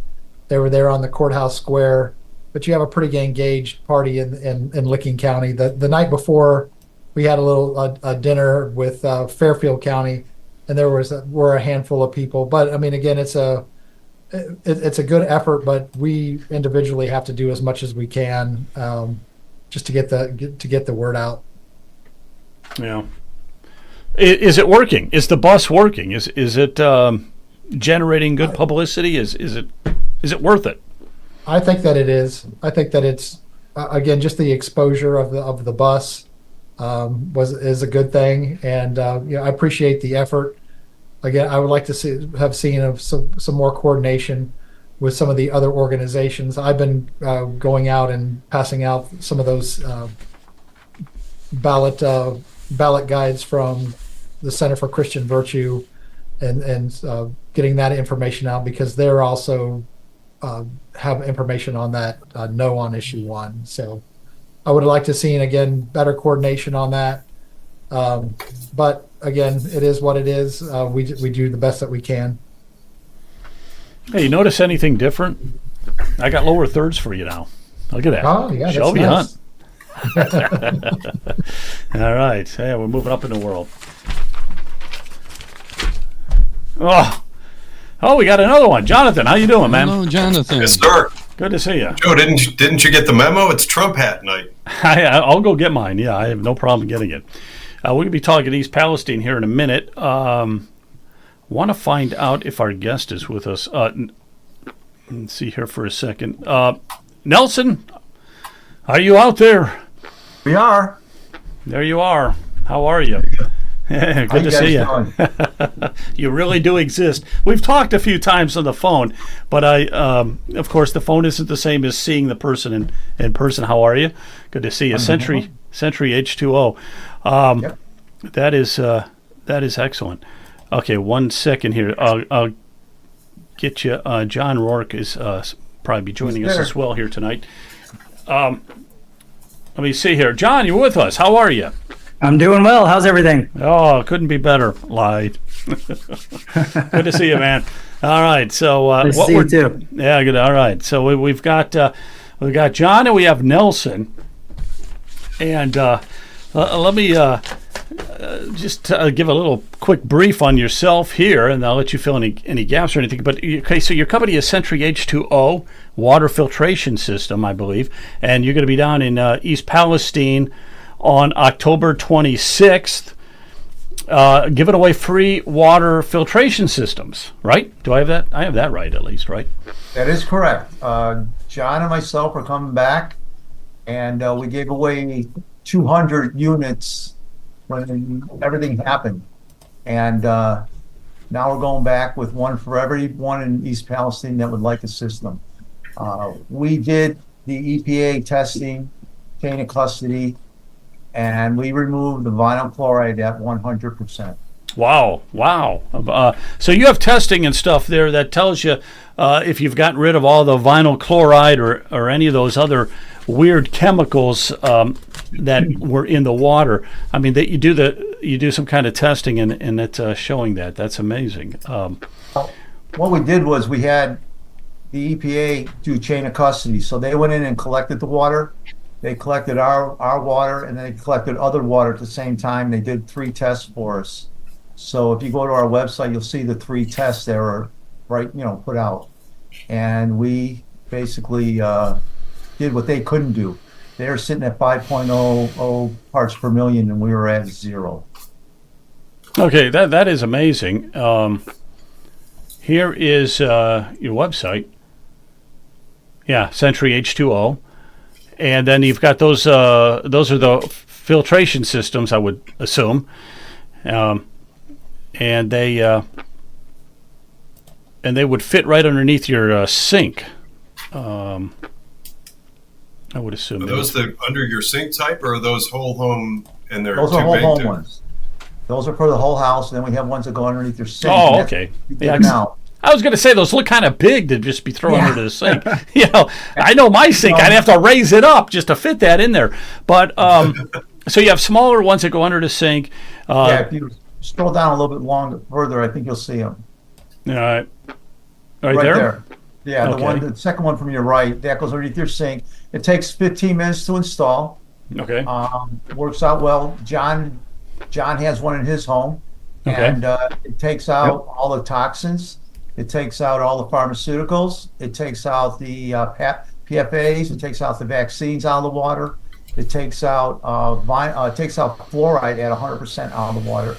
They were there on the courthouse square, but you have a pretty engaged party in Licking County. The night before, we had a little dinner with Fairfield County, and there were a handful of people. But I mean, again, it's a good effort, but we individually have to do as much as we can just to get the word out. Yeah. Is it working? Is the bus working? Is it generating good publicity? Is it worth it? I think that it is. I think that it's again just the exposure of the bus is a good thing, and I appreciate the effort. Again, I would like to have seen some more coordination with some of the other organizations. I've been going out and passing out some of those ballot guides from the Center for Christian Virtue, and getting that information out, because they're also have information on that no on issue 1. So I would like to see, again, better coordination on that. But again, it is what it is. We do the best that we can. Hey, you notice anything different? I got lower thirds for you now. Look at that. Oh, yeah, Shelby that's Hunt. All right. Hey, we're moving up in the world. Oh, we got another one. Jonathan, how you doing, man? Hello, Jonathan. Yes, sir. Good to see you. Joe, didn't you get the memo? It's Trump hat night. I'll go get mine. Yeah, I have no problem getting it. We're going to be talking East Palestine here in a minute. Want to find out if our guest is with us. Let's see here for a second. Nelson, are you out there? We are. There you are. How are you? Good to see you. You really do exist. We've talked a few times on the phone, but of course, the phone isn't the same as seeing the person in person. How are you? Good to see you. Sentry H2O. That is excellent. Okay, 1 second here. I'll get you. John Rourke is probably be joining us as well here tonight. Let me see here. John, you're with us. How are you? I'm doing well. How's everything? Oh, couldn't be better. Lied. Good to see you, man. All right. So nice to see you too. Yeah, good. All right. So we've got John and we have Nelson. And let me just give a little quick brief on yourself here, and I'll let you fill any gaps or anything. But okay, so your company is Sentry H2O water filtration system, I believe, and you're going to be down in East Palestine on October 26th, giving away free water filtration systems, right? Do I have that? I have that right, at least, right? That is correct. John and myself are coming back, and we gave away 200 units when everything happened. And now we're going back with one for everyone in East Palestine that would like a system. We did the EPA testing, chain of custody, and we removed the vinyl chloride at 100%. Wow. So you have testing and stuff there that tells you if you've gotten rid of all the vinyl chloride or any of those other weird chemicals that were in the water. I mean, that you do some kind of testing and it's showing that. That's amazing. What we did was we had the EPA do chain of custody. So they went in and collected the water. They collected our water, and then they collected other water at the same time. They did 3 tests for us. So if you go to our website, you'll see the 3 tests that were put out. And we basically did what they couldn't do. They were sitting at 5.00 parts per million, and we were at 0. Okay, that is amazing. Here is your website. Yeah, Sentry H2O. And then you've got those are the filtration systems, I would assume, and they would fit right underneath your sink. I would assume. Are those the under your sink type, or are those whole home and they're those are whole home ones? Those are for the whole house, and then we have ones that go underneath your sink. Oh, okay. Yeah, I was going to say those look kind of big to just be thrown under the sink. I know my sink. I'd have to raise it up just to fit that in there. But so you have smaller ones that go under the sink. If you scroll down a little bit further, I think you'll see them. All right. Right there? Yeah, okay. The second one from your right, that goes underneath your sink. It takes 15 minutes to install. Okay. Works out well. John has one in his home, and it takes out all the toxins. It takes out all the pharmaceuticals. It takes out the PFAs. It takes out the vaccines out of the water. It takes out fluoride at 100% out of the water,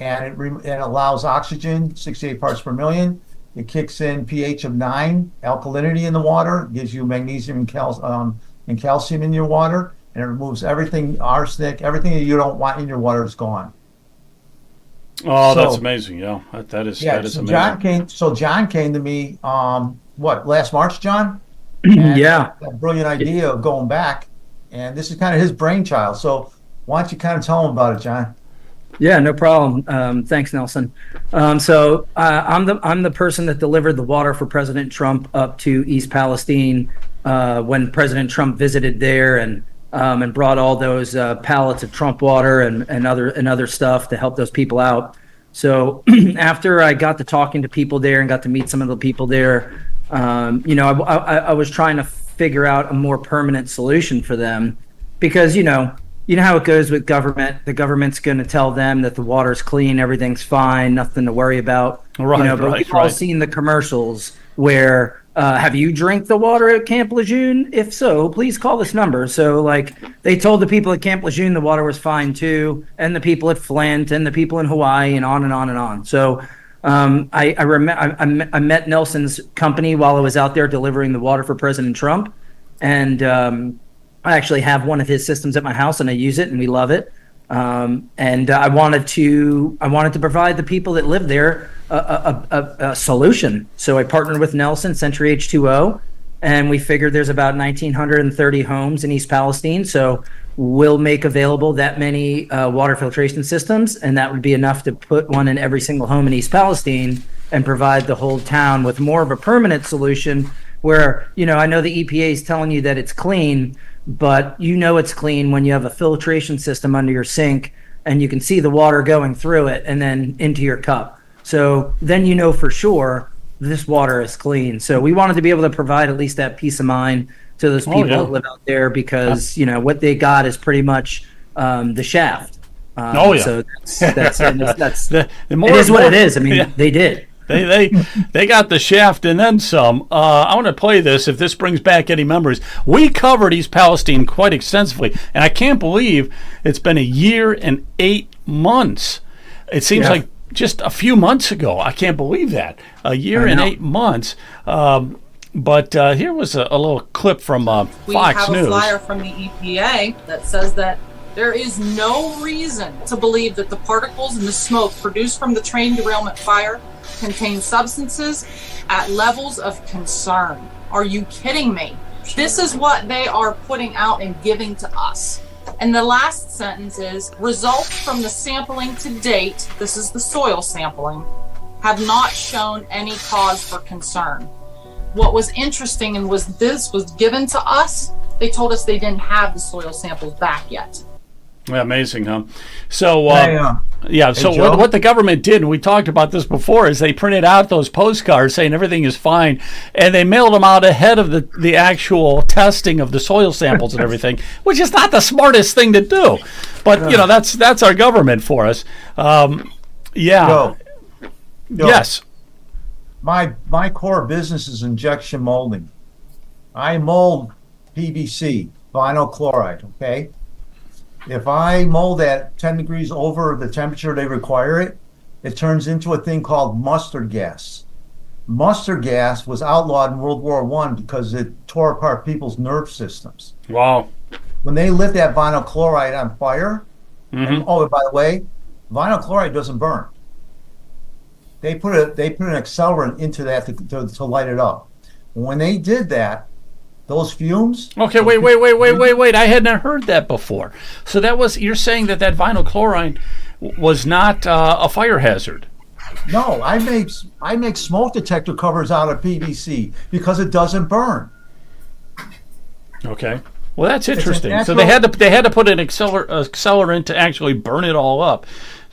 and it allows oxygen, 68 parts per million. It kicks in pH of 9, alkalinity in the water, gives you magnesium and calcium in your water, and it removes everything, arsenic, everything that you don't want in your water is gone. Oh, that's amazing! Yeah, that is amazing. John came to me. Last March, John? Yeah. A brilliant idea of going back, and this is kind of his brainchild. So why don't you kind of tell him about it, John? Yeah, no problem. Thanks, Nelson. So I'm the person that delivered the water for President Trump up to East Palestine when President Trump visited there and brought all those pallets of Trump water and other stuff to help those people out. So after I got to talking to people there and got to meet some of the people there, I was trying to figure out a more permanent solution for them, because you know how it goes with government. The government's going to tell them that the water's clean, everything's fine, nothing to worry about. Right, but we've all seen the commercials where have you drank the water at Camp Lejeune? If so, please call this number. So like they told the people at Camp Lejeune the water was fine too, and the people at Flint and the people in Hawaii and on and on and on. So I met Nelson's company while I was out there delivering the water for President Trump, and I actually have one of his systems at my house and I use it and we love it. And I wanted to provide the people that live there a solution. So I partnered with Nelson, Sentry H2O, and we figured there's about 1,930 homes in East Palestine. So we'll make available that many water filtration systems, and that would be enough to put one in every single home in East Palestine and provide the whole town with more of a permanent solution where, I know the EPA is telling you that it's clean, but it's clean when you have a filtration system under your sink and you can see the water going through it and then into your cup. So then for sure this water is clean. So we wanted to be able to provide at least that peace of mind to those people that live out there because, what they got is pretty much the shaft. So that's it is what it is. I mean, they did. They got the shaft and then some. I want to play this if this brings back any memories. We covered East Palestine quite extensively, and I can't believe it's been 1 year and 8 months. It seems like just a few months ago. I can't believe that. 1 year and 8 months. But here was a little clip from Fox News. We have a flyer from the EPA that says that there is no reason to believe that the particles and the smoke produced from the train derailment fire contain substances at levels of concern. Are you kidding me? This is what they are putting out and giving to us. And the last sentence is, results from the sampling to date, this is the soil sampling, have not shown any cause for concern. What was interesting and this was given to us, they told us they didn't have the soil samples back yet. Yeah, amazing, huh? So, Joe? what the government did, and we talked about this before, is they printed out those postcards saying everything is fine, and they mailed them out ahead of the actual testing of the soil samples and everything, which is not the smartest thing to do. But, that's our government for us. Joe, yes. My core business is injection molding. I mold PVC, vinyl chloride, okay? If I mold at 10 degrees over the temperature they require it turns into a thing called mustard gas. Mustard gas was outlawed in World War I because it tore apart people's nerve systems. Wow. When they lit that vinyl chloride on fire, and, by the way, vinyl chloride doesn't burn. They put an accelerant into that to light it up. When they did that, those fumes. Okay, wait. I hadn't heard that before. So you're saying that vinyl chloride was not a fire hazard? No, I make smoke detector covers out of PVC because it doesn't burn. Okay. Well, that's interesting. So they had to put an accelerant to actually burn it all up.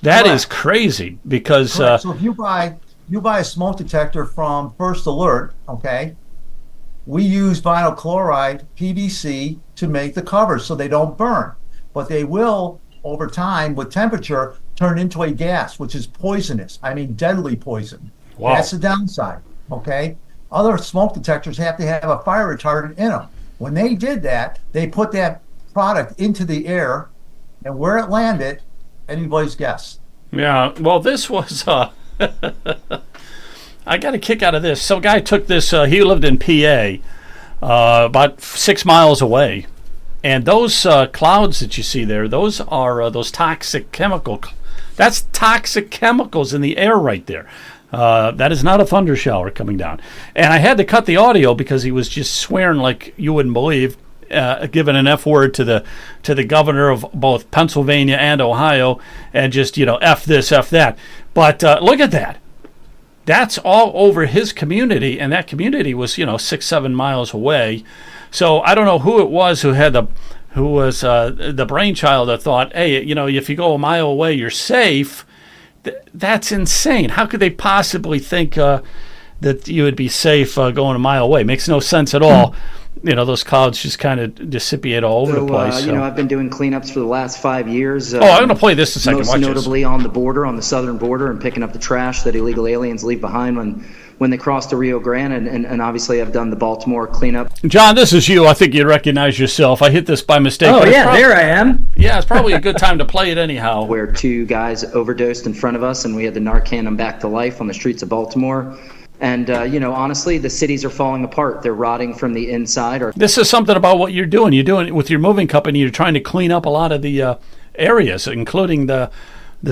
That is crazy because. So if you buy a smoke detector from First Alert, okay. We use vinyl chloride, PVC, to make the covers so they don't burn. But they will, over time, with temperature, turn into a gas, which is poisonous. I mean, deadly poison. Wow. That's the downside, okay? Other smoke detectors have to have a fire retardant in them. When they did that, they put that product into the air, and where it landed, anybody's guess. Yeah, well, this was... I got a kick out of this. So a guy took this, he lived in PA, about 6 miles away. And those clouds that you see there, those are those toxic chemicals. That's toxic chemicals in the air right there. That is not a thunder shower coming down. And I had to cut the audio because he was just swearing like you wouldn't believe, giving an F word to the governor of both Pennsylvania and Ohio, and just, F this, F that. But look at that. That's all over his community, and that community was, 6-7 miles away. So I don't know who it was who was the brainchild that thought, hey, if you go a mile away, you're safe. That's insane. How could they possibly think that you would be safe going a mile away? Makes no sense at all. Those clouds just kind of dissipate all over the place. I've been doing cleanups for the last 5 years. I'm going to play this in a second. Most notably on the border, on the southern border, and picking up the trash that illegal aliens leave behind when they cross the Rio Grande, and obviously I've done the Baltimore cleanup. John, this is you. I think you recognize yourself. I hit this by mistake. Oh, yeah, there I am. Yeah, it's probably a good time to play it anyhow. Where 2 guys overdosed in front of us, and we had to Narcan them back to life on the streets of Baltimore. And, honestly, the cities are falling apart. They're rotting from the inside. This is something about what you're doing. You're doing it with your moving company. You're trying to clean up a lot of the areas, including the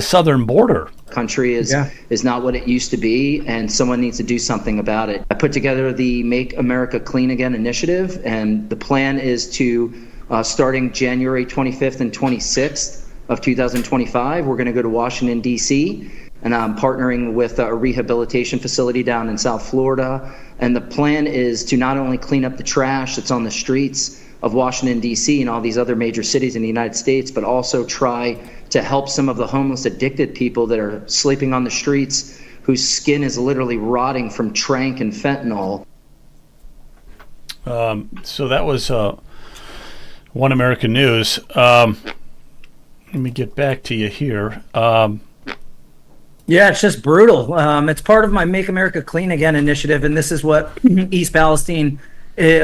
southern border. Country is not what it used to be, and someone needs to do something about it. I put together the Make America Clean Again initiative, and the plan is to, starting January 25th and 26th of 2025, we're going to go to Washington, D.C., and I'm partnering with a rehabilitation facility down in South Florida. And the plan is to not only clean up the trash that's on the streets of Washington, D.C. and all these other major cities in the United States, but also try to help some of the homeless, addicted people that are sleeping on the streets, whose skin is literally rotting from tranq and fentanyl. So that was One American News. Let me get back to you here. Yeah, it's just brutal. It's part of my Make America Clean Again initiative, and this is what East Palestine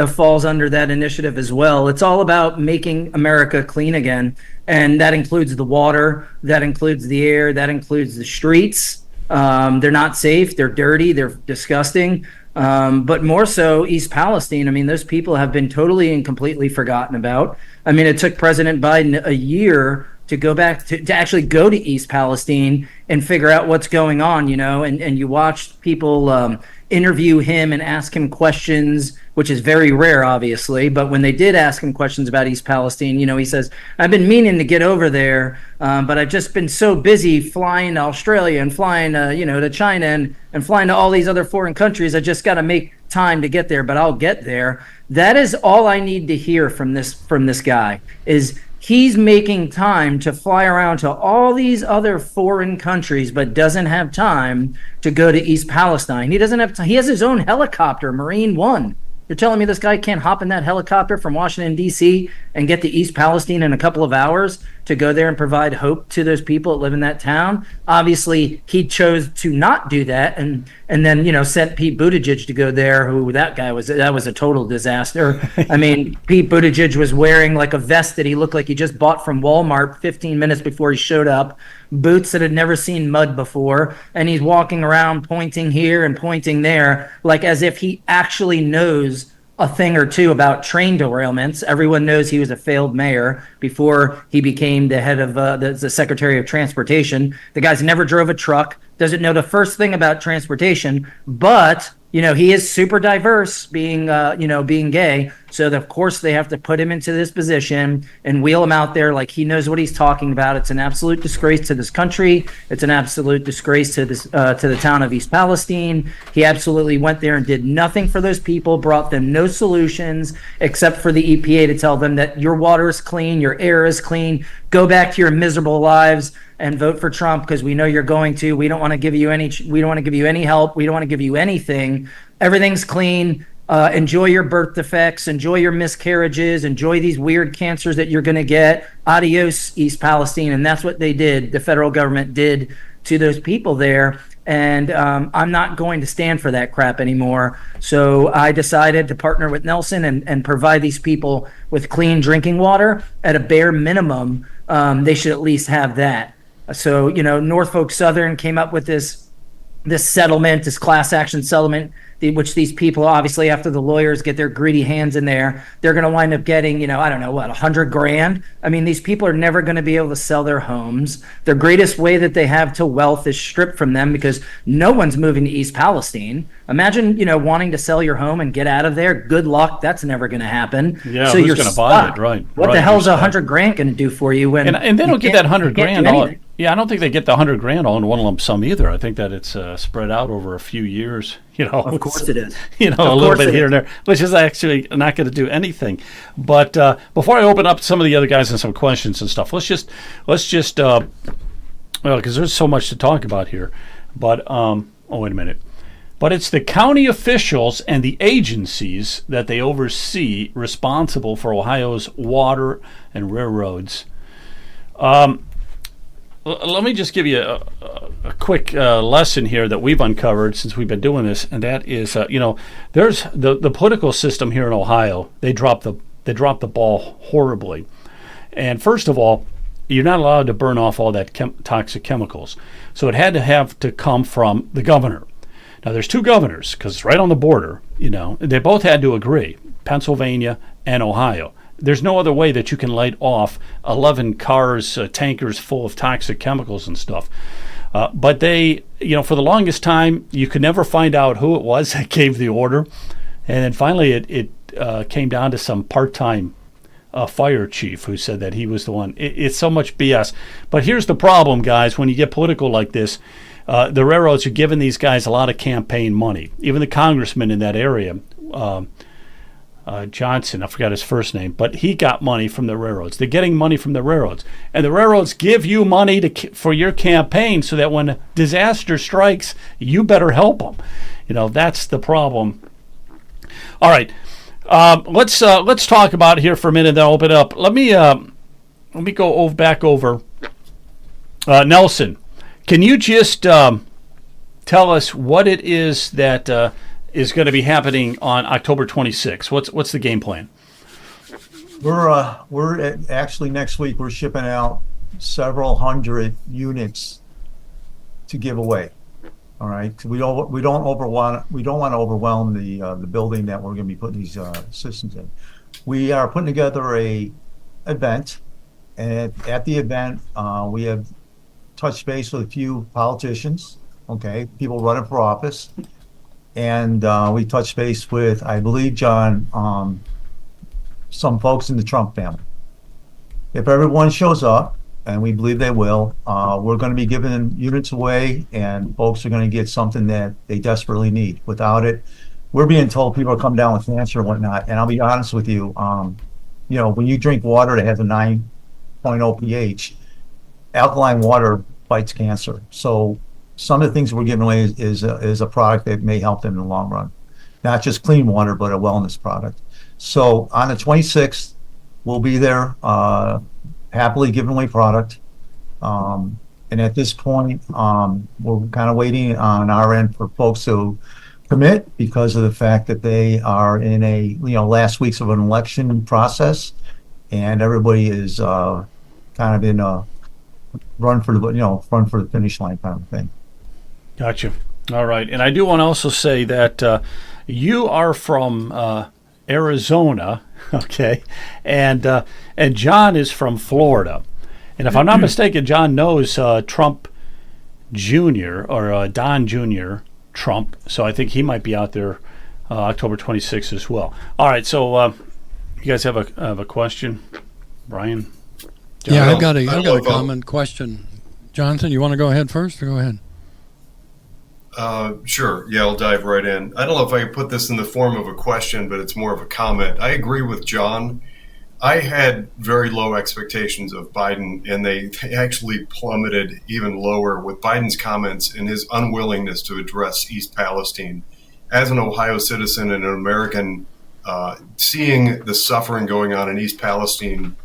falls under that initiative as well. It's all about making America clean again, and that includes the water, that includes the air, that includes the streets. They're not safe, they're dirty, they're disgusting. But more so, East Palestine, I mean, those people have been totally and completely forgotten about. I mean, it took President Biden a year to go back to actually go to East Palestine and figure out what's going on, and you watched people interview him and ask him questions, which is very rare, obviously. But when they did ask him questions about East Palestine, he says, I've been meaning to get over there, but I've just been so busy flying to Australia and flying, to China and flying to all these other foreign countries. I just got to make time to get there, but I'll get there. That is all I need to hear from this guy is he's making time to fly around to all these other foreign countries, but doesn't have time to go to East Palestine. He doesn't have time. He has his own helicopter, Marine One. You're telling me this guy can't hop in that helicopter from Washington, D.C. and get to East Palestine in a couple of hours to go there and provide hope to those people that live in that town? Obviously, he chose to not do that and then, sent Pete Buttigieg to go there, who that was a total disaster. I mean, Pete Buttigieg was wearing like a vest that he looked like he just bought from Walmart 15 minutes before he showed up, boots that had never seen mud before, and he's walking around pointing here and pointing there, like as if he actually knows a thing or two about train derailments. Everyone knows he was a failed mayor before he became the head of the Secretary of Transportation. The guy's never drove a truck, doesn't know the first thing about transportation, but he is super diverse, being gay. So of course they have to put him into this position and wheel him out there like he knows what he's talking about. It's an absolute disgrace to this country. It's an absolute disgrace to the town of East Palestine. He absolutely went there and did nothing for those people, brought them no solutions except for the EPA to tell them that your water is clean, your air is clean, go back to your miserable lives and vote for Trump because we know you're going to. We don't want to give you any help. We don't want to give you anything. Everything's clean. Enjoy your birth defects. Enjoy your miscarriages. Enjoy these weird cancers that you're going to get. Adios, East Palestine. And that's what they did. The federal government did to those people there. And I'm not going to stand for that crap anymore. So I decided to partner with Nelson and provide these people with clean drinking water. At a bare minimum, they should at least have that. So, Norfolk Southern came up with this settlement, this class action settlement, which these people, obviously, after the lawyers get their greedy hands in there, they're going to wind up getting, $100,000. I mean, these people are never going to be able to sell their homes. The greatest way that they have to wealth is stripped from them because no one's moving to East Palestine. Imagine, wanting to sell your home and get out of there. Good luck. That's never going to happen. Yeah, so who's going to buy it? Right. What the hell is $100,000 going to do for you when? And they don't get that $100,000 all. Yeah, I don't think they get the $100,000 all in one lump sum either. I think that it's spread out over a few years. Of course it is. A little bit here and there, which is actually not going to do anything. But before I open up some of the other guys and some questions and stuff, let's just because there's so much to talk about here. But wait a minute. But it's the county officials and the agencies that they oversee responsible for Ohio's water and railroads. Let me just give you a quick lesson here that we've uncovered since we've been doing this, and that is, there's the political system here in Ohio. They dropped the ball horribly. And first of all, you're not allowed to burn off all that toxic chemicals. So it had to have to come from the governor. Now, there's two governors, because it's right on the border, They both had to agree, Pennsylvania and Ohio. There's no other way that you can light off 11 cars, tankers full of toxic chemicals and stuff. But they, for the longest time, you could never find out who it was that gave the order. And then finally it came down to some part-time fire chief who said that he was the one. It's so much BS. But here's the problem, guys. When you get political like this, the railroads are giving these guys a lot of campaign money. Even the congressman in that area, Johnson, I forgot his first name, but he got money from the railroads. They're getting money from the railroads. And the railroads give you money for your campaign so that when a disaster strikes, you better help them. That's the problem. All right. Let's talk about it here for a minute, then I'll open it up. Let me go back over. Nelson, can you just tell us what it is that is going to be happening on October 26th? What's the game plan? We're actually next week we're shipping out several hundred units to give away. All right, we don't want to overwhelm the building that we're going to be putting these systems in. We are putting together a event, and at the event we have touched base with a few politicians, people running for office, and we touched base with, I believe, John, some folks in the Trump family. If everyone shows up, and we believe they will, we're going to be giving units away, and folks are going to get something that they desperately need. Without it, we're being told people are coming down with cancer and whatnot. And I'll be honest with you, when you drink water that has a 9.0 pH, alkaline water fights cancer. So some of the things we're giving away is a product that may help them in the long run. Not just clean water, but a wellness product. So on the 26th, we'll be there, happily giving away product. And at this point, we're kind of waiting on our end for folks to commit because of the fact that they are in a, last weeks of an election process, and everybody is kind of in a run for the finish line kind of thing. Gotcha. All right. And I do want to also say that you are from Arizona, okay, and John is from Florida, and if I'm not mistaken, John knows Trump Jr. or Don Jr. Trump, so I think he might be out there October 26th as well. All right, so you guys have a question, Brian? John? Yeah, I've got a comment question. Jonathan, you want to go ahead first, or go ahead? Sure. Yeah, I'll dive right in. I don't know if I could put this in the form of a question, but it's more of a comment. I agree with John. I had very low expectations of Biden, and they actually plummeted even lower with Biden's comments and his unwillingness to address East Palestine. As an Ohio citizen and an American, seeing the suffering going on in East Palestine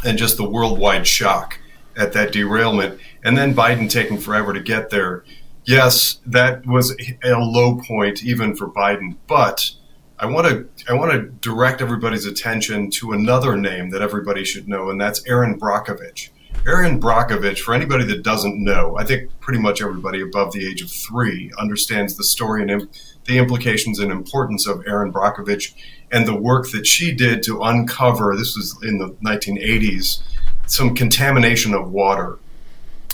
and just the worldwide shock at that derailment, and then Biden taking forever to get there. Yes, that was a low point even for Biden, but I want to direct everybody's attention to another name that everybody should know, and that's Erin Brockovich. Erin Brockovich, for anybody that doesn't know, I think pretty much everybody above the age of 3 understands the story and the implications and importance of Erin Brockovich and the work that she did to uncover, this was in the 1980s, some contamination of water.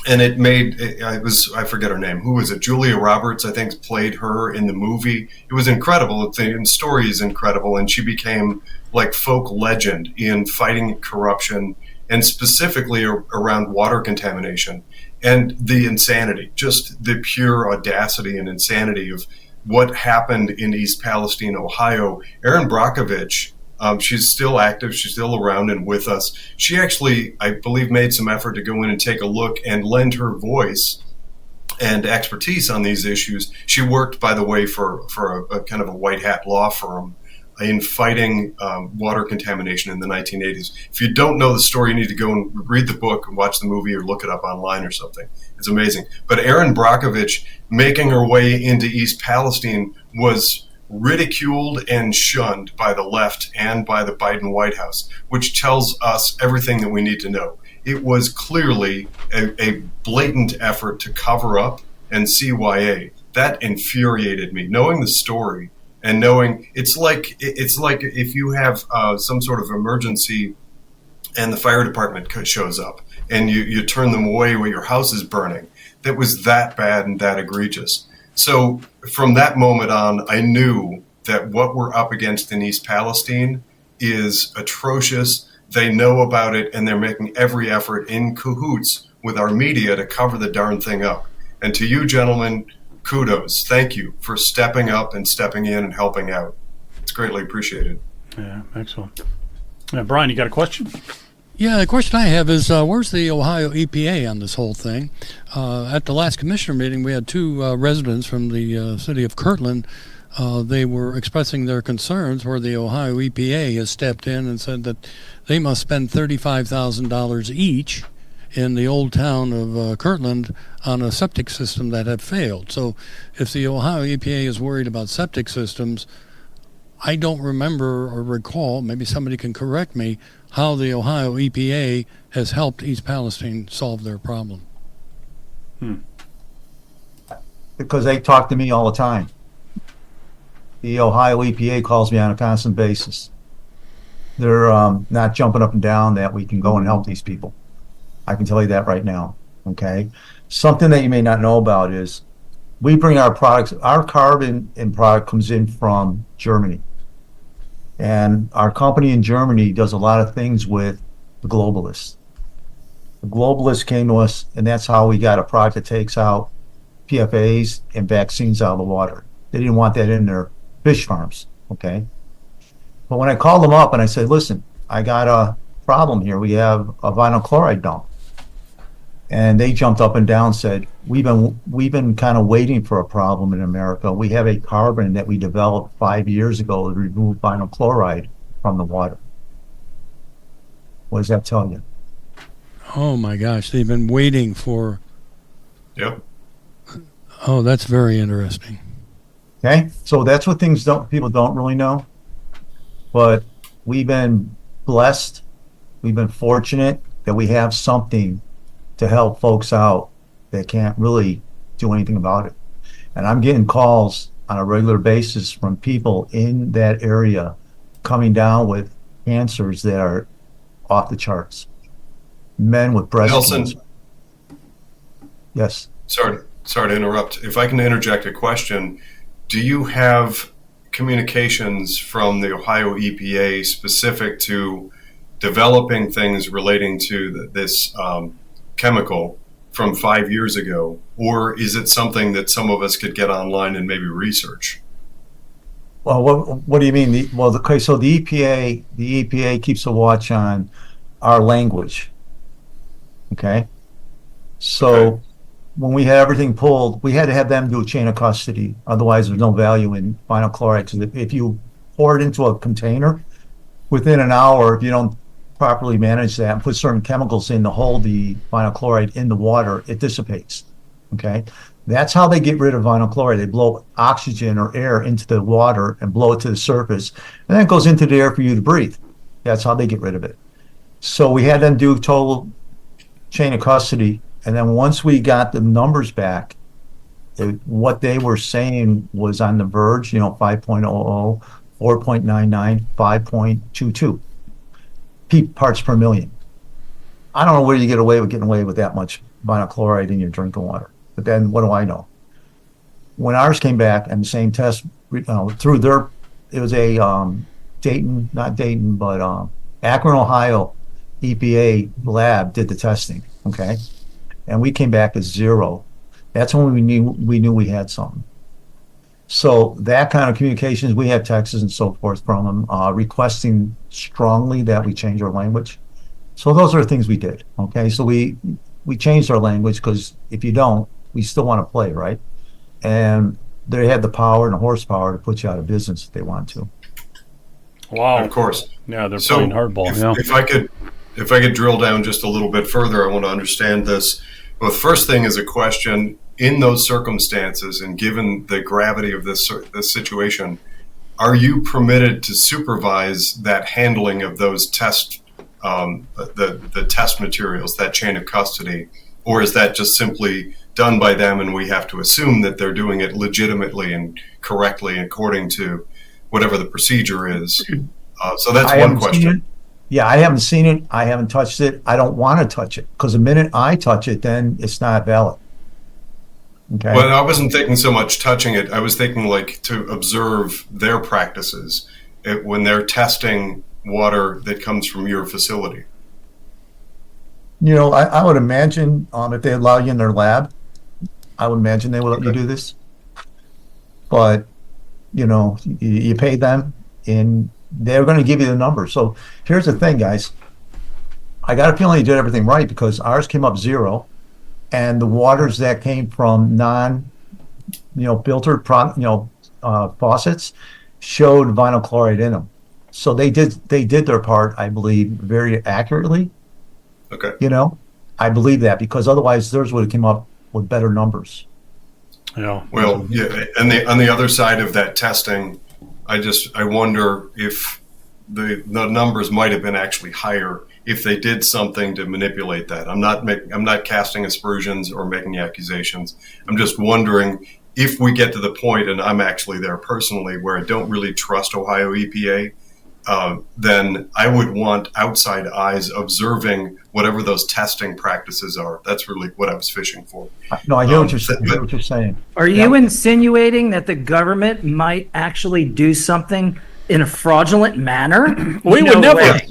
And I forget her name. Who was it? Julia Roberts, I think, played her in the movie. It was incredible. The story is incredible. And she became like folk legend in fighting corruption and specifically around water contamination and the insanity, just the pure audacity and insanity of what happened in East Palestine, Ohio. Erin Brockovich, she's still active. She's still around and with us. She actually, I believe, made some effort to go in and take a look and lend her voice and expertise on these issues. She worked, by the way, for a kind of a white hat law firm in fighting water contamination in the 1980s. If you don't know the story, you need to go and read the book and watch the movie or look it up online or something. It's amazing. But Erin Brockovich making her way into East Palestine was ridiculed and shunned by the left and by the Biden White House, which tells us everything that we need to know. It was clearly a blatant effort to cover up and CYA. That infuriated me. Knowing the story and knowing it's like if you have some sort of emergency and the fire department shows up and you turn them away when your house is burning. That was that bad and that egregious. So from that moment on, I knew that what we're up against in East Palestine is atrocious. They know about it, and they're making every effort in cahoots with our media to cover the darn thing up. And to you, gentlemen, kudos. Thank you for stepping up and stepping in and helping out. It's greatly appreciated. Yeah, excellent. Brian, you got a question? Yeah, the question I have is, where's the Ohio EPA on this whole thing? At the last commissioner meeting, we had two residents from the city of Kirtland. They were expressing their concerns where the Ohio EPA has stepped in and said that they must spend $35,000 each in the old town of Kirtland on a septic system that had failed. So if the Ohio EPA is worried about septic systems, I don't remember or recall, maybe somebody can correct me, how the Ohio EPA has helped East Palestine solve their problem. Because they talk to me all the time. The Ohio EPA calls me on a constant basis. They're not jumping up and down that we can go and help these people. I can tell you that right now, okay? Something that you may not know about is we bring our products, our carbon and product comes in from Germany. And our company in Germany does a lot of things with the globalists. The globalists came to us, and that's how we got a product that takes out PFAs and vaccines out of the water. They didn't want that in their fish farms, okay? But when I called them up and I said, listen, I got a problem here. We have a vinyl chloride dump. And they jumped up and down and said, we've been kind of waiting for a problem in America. We have a carbon that we developed 5 years ago to remove vinyl chloride from the water. What does that tell you? Oh my gosh, they've been waiting for... Yep. Oh, that's very interesting. Okay, so that's what people don't really know. But we've been blessed, we've been fortunate that we have something to help folks out that can't really do anything about it. And I'm getting calls on a regular basis from people in that area coming down with cancers that are off the charts. Men with breast cancer. Yes. Sorry to interrupt. If I can interject a question, do you have communications from the Ohio EPA specific to developing things relating to this chemical from 5 years ago, or is it something that some of us could get online and maybe research? Well, what do you mean? So the EPA keeps a watch on our language. Okay. So when we had everything pulled, we had to have them do a chain of custody. Otherwise, there's no value in vinyl chloride. Because if you pour it into a container, within an hour, if you don't properly manage that and put certain chemicals in to hold the vinyl chloride in the water, it dissipates. Okay, that's how they get rid of vinyl chloride. They blow oxygen or air into the water and blow it to the surface, and then it goes into the air for you to breathe. That's how they get rid of it. So we had them do total chain of custody, and then once we got the numbers back, what they were saying was on the verge, 5.00, 4.99, 5.22. Parts per million. I don't know where you getting away with that much vinyl chloride in your drinking water. But then what do I know? When ours came back and the same test through their, it was a Akron, Ohio EPA lab did the testing. Okay, and we came back as 0. That's when we knew we had something. So that kind of communications, we had texts and so forth from them requesting strongly that we change our language. So those are the things we did. Okay, so we changed our language because if you don't, we still want to play, right? And they had the power and the horsepower to put you out of business if they want to. Wow. Of course. Yeah, they're playing hardball. If I could drill down just a little bit further, I want to understand this. Well, the first thing is a question: in those circumstances, and given the gravity of this situation, are you permitted to supervise that handling of those test, the test materials, that chain of custody, or is that just simply done by them, and we have to assume that they're doing it legitimately and correctly according to whatever the procedure is? So that's one question. Yeah, I haven't seen it. I haven't touched it. I don't want to touch it because the minute I touch it, then it's not valid. Okay. Well, I wasn't thinking so much touching it. I was thinking like to observe their practices when they're testing water that comes from your facility. You know, I would imagine if they allow you in their lab, I would imagine they would let you do this. But, you know, you pay them and they're going to give you the number. So here's the thing, guys. I got a feeling you did everything right because ours came up 0, and the waters that came from filtered faucets showed vinyl chloride in them. So they did their part, I believe, very accurately. Okay. You know, I believe that because otherwise theirs would have come up with better numbers. Yeah. Well, yeah, and on the other side of that testing, I wonder if the numbers might have been actually higher if they did something to manipulate that. I'm not casting aspersions or making accusations. I'm just wondering if we get to the point, and I'm actually there personally, where I don't really trust Ohio EPA, then I would want outside eyes observing whatever those testing practices are. That's really what I was fishing for. No, I hear what you're saying. Are you insinuating that the government might actually do something in a fraudulent manner? We would never make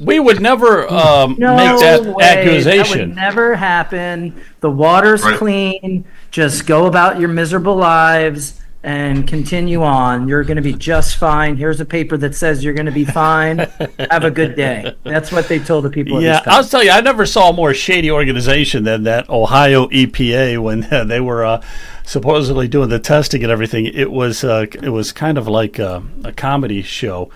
that accusation. That would never happen. The water's clean. Just go about your miserable lives and continue on. You're going to be just fine. Here's a paper that says you're going to be fine. Have a good day. That's what they told the people. Yeah, I'll tell you, I never saw a more shady organization than that Ohio EPA when they were supposedly doing the testing and everything. It was kind of like a comedy show.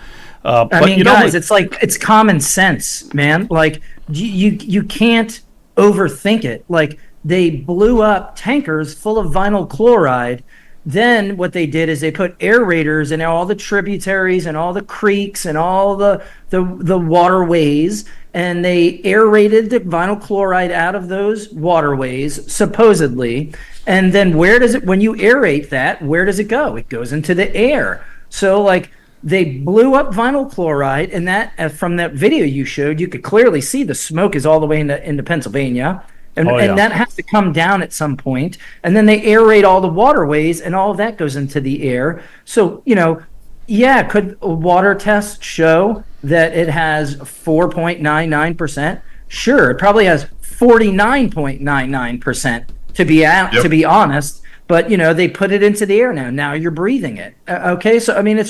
I mean, guys, it's common sense, man. Like you can't overthink it. Like they blew up tankers full of vinyl chloride. Then what they did is they put aerators in all the tributaries and all the creeks and all the waterways, and they aerated the vinyl chloride out of those waterways, supposedly. And then when you aerate that, where does it go? It goes into the air. So like they blew up vinyl chloride, and that from that video you showed, you could clearly see the smoke is all the way into Pennsylvania. And that has to come down at some point. And then they aerate all the waterways, and all of that goes into the air. So, could a water test show that it has 4.99%? Sure, it probably has 49.99% to be honest. But, they put it into the air now. Now you're breathing it. Okay, so, I mean,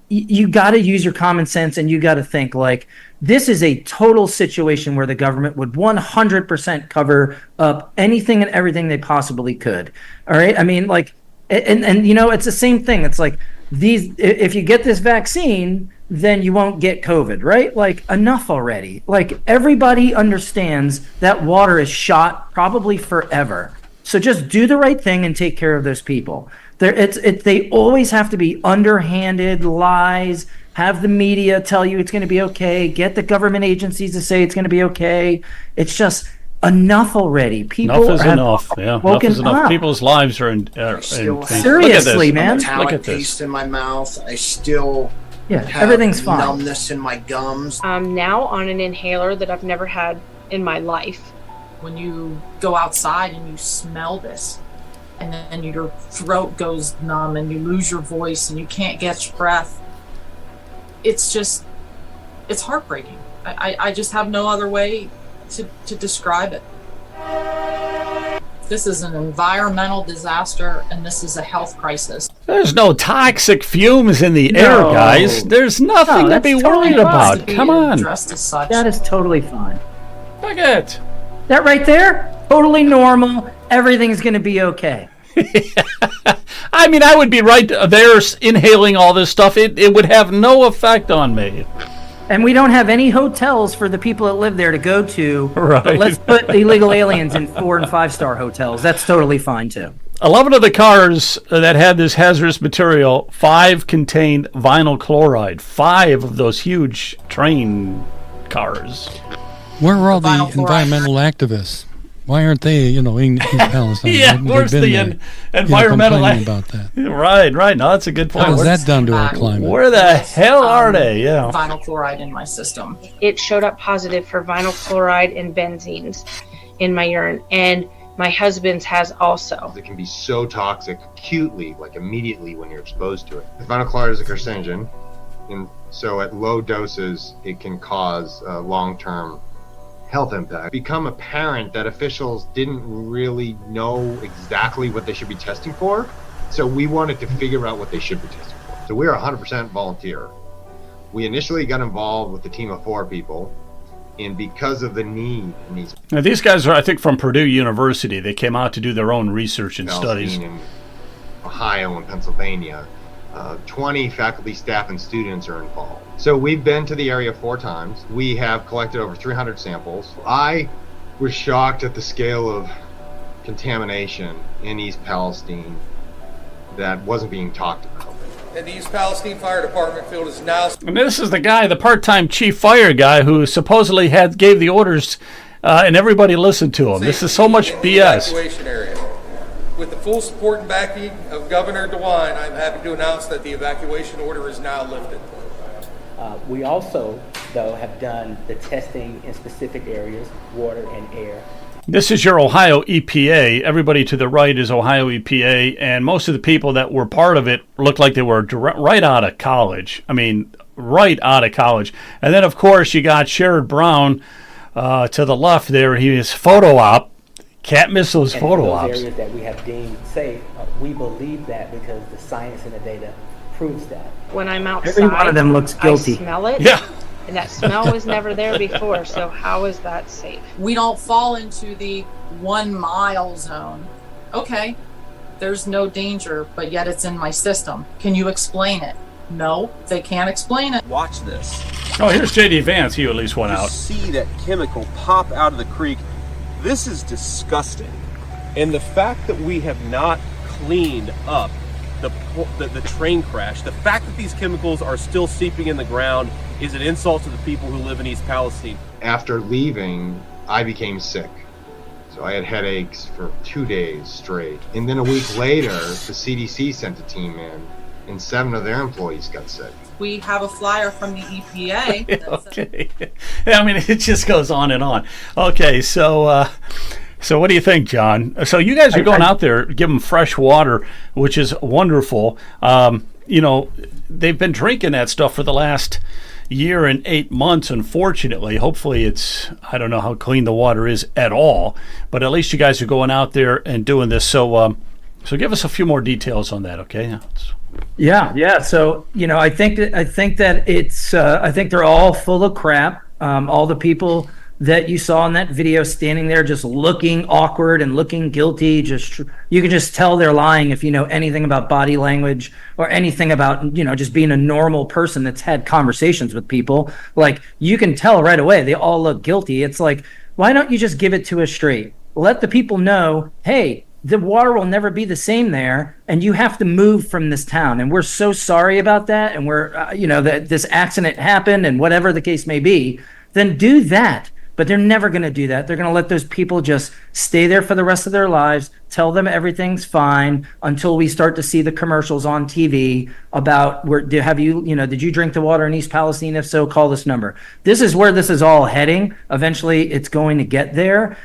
you got to use your common sense, and you got to think like, this is a total situation where the government would 100% cover up anything and everything they possibly could. All right. I mean, like, and it's the same thing. It's like if you get this vaccine, then you won't get COVID, right? Like, enough already. Like, everybody understands that water is shot probably forever. So just do the right thing and take care of those people. They always have to be underhanded lies. Have the media tell you it's going to be okay. Get the government agencies to say it's going to be okay. It's just enough already. Enough is enough. Yeah, enough is enough. People's lives are in seriously, man. Look at this. Taste in my mouth. I still have everything's fine. Numbness in my gums. I'm now on an inhaler that I've never had in my life. When you go outside and you smell this, and then your throat goes numb and you lose your voice and you can't get your breath. It's heartbreaking. I just have no other way to describe it. This is an environmental disaster, and this is a health crisis. There's no toxic fumes in the air, guys. There's nothing to be worried about. Come on. That is totally fine. Look at it. That right there, totally normal. Everything's going to be okay. I mean, I would be right there inhaling all this stuff. It would have no effect on me. And we don't have any hotels for the people that live there to go to. Right. But let's put illegal aliens in 4- and 5-star hotels. That's totally fine, too. 11 of the cars that had this hazardous material, 5 contained vinyl chloride. 5 of those huge train cars. Where are all the environmental activists? Why aren't they, in East Palestine? Yeah, where's the environmental about that? Right. No, that's a good point. How has that done to our climate? Where the hell are they? Yeah. Vinyl chloride in my system. It showed up positive for vinyl chloride and benzenes in my urine, and my husband's has also. It can be so toxic acutely, like immediately when you're exposed to it. Vinyl chloride is a carcinogen, and so at low doses, it can cause long-term health impact. Become apparent that officials didn't really know exactly what they should be testing for, so we wanted to figure out what they should be testing for. So we're 100% volunteer. We initially got involved with a team of 4 people, and because of the need in these... Now, these guys are, I think, from Purdue University. They came out to do their own research and studies. In Ohio and Pennsylvania, 20 faculty, staff, and students are involved. So we've been to the area 4 times. We have collected over 300 samples. I was shocked at the scale of contamination in East Palestine that wasn't being talked about. And the East Palestine Fire Department field is now... And this is the guy, the part-time chief fire guy, who supposedly gave the orders, and everybody listened to him. This is so much BS. Evacuation area. With the full support and backing of Governor DeWine, I'm happy to announce that the evacuation order is now lifted. We also, though, have done the testing in specific areas, water and air. This is your Ohio EPA. Everybody to the right is Ohio EPA, and most of the people that were part of it looked like they were right out of college. I mean, right out of college. And then, of course, you got Sherrod Brown to the left there. He is photo op. Can't miss those photo ops. Those areas that we have deemed safe, we believe that because the science and the data proves that. When I'm outside, every one of them looks guilty. I smell it. Yeah. And that smell was never there before, so how is that safe? We don't fall into the 1 mile zone. Okay, there's no danger, but yet it's in my system. Can you explain it? No, they can't explain it. Watch this. Oh, here's J.D. Vance. He at least went out. See that chemical pop out of the creek. This is disgusting. And the fact that we have not cleaned up the train crash, the fact that these chemicals are still seeping in the ground is an insult to the people who live in East Palestine. After leaving, I became sick. So I had headaches for 2 days straight. And then a week later, the CDC sent a team in, and 7 of their employees got sick. We have a flyer from the EPA. Okay. I mean, it just goes on and on. Okay, so what do you think, John? So you guys are going out there, give them fresh water, which is wonderful. They've been drinking that stuff for the last year and 8 months, unfortunately. Hopefully I don't know how clean the water is at all, but at least you guys are going out there and doing this. So give us a few more details on that, okay? Yeah. So I think that it's I think they're all full of crap. All the people that you saw in that video standing there just looking awkward and looking guilty, you can just tell they're lying if you know anything about body language or anything about just being a normal person that's had conversations with people. Like, you can tell right away they all look guilty. It's like, why don't you just give it to us straight? Let the people know, hey, the water will never be the same there, and you have to move from this town. And we're so sorry about that, and we're, that this accident happened, and whatever the case may be. Then do that. But they're never going to do that. They're going to let those people just stay there for the rest of their lives, tell them everything's fine until we start to see the commercials on TV about did you drink the water in East Palestine? If so, call this number. This is where this is all heading. Eventually, it's going to get there.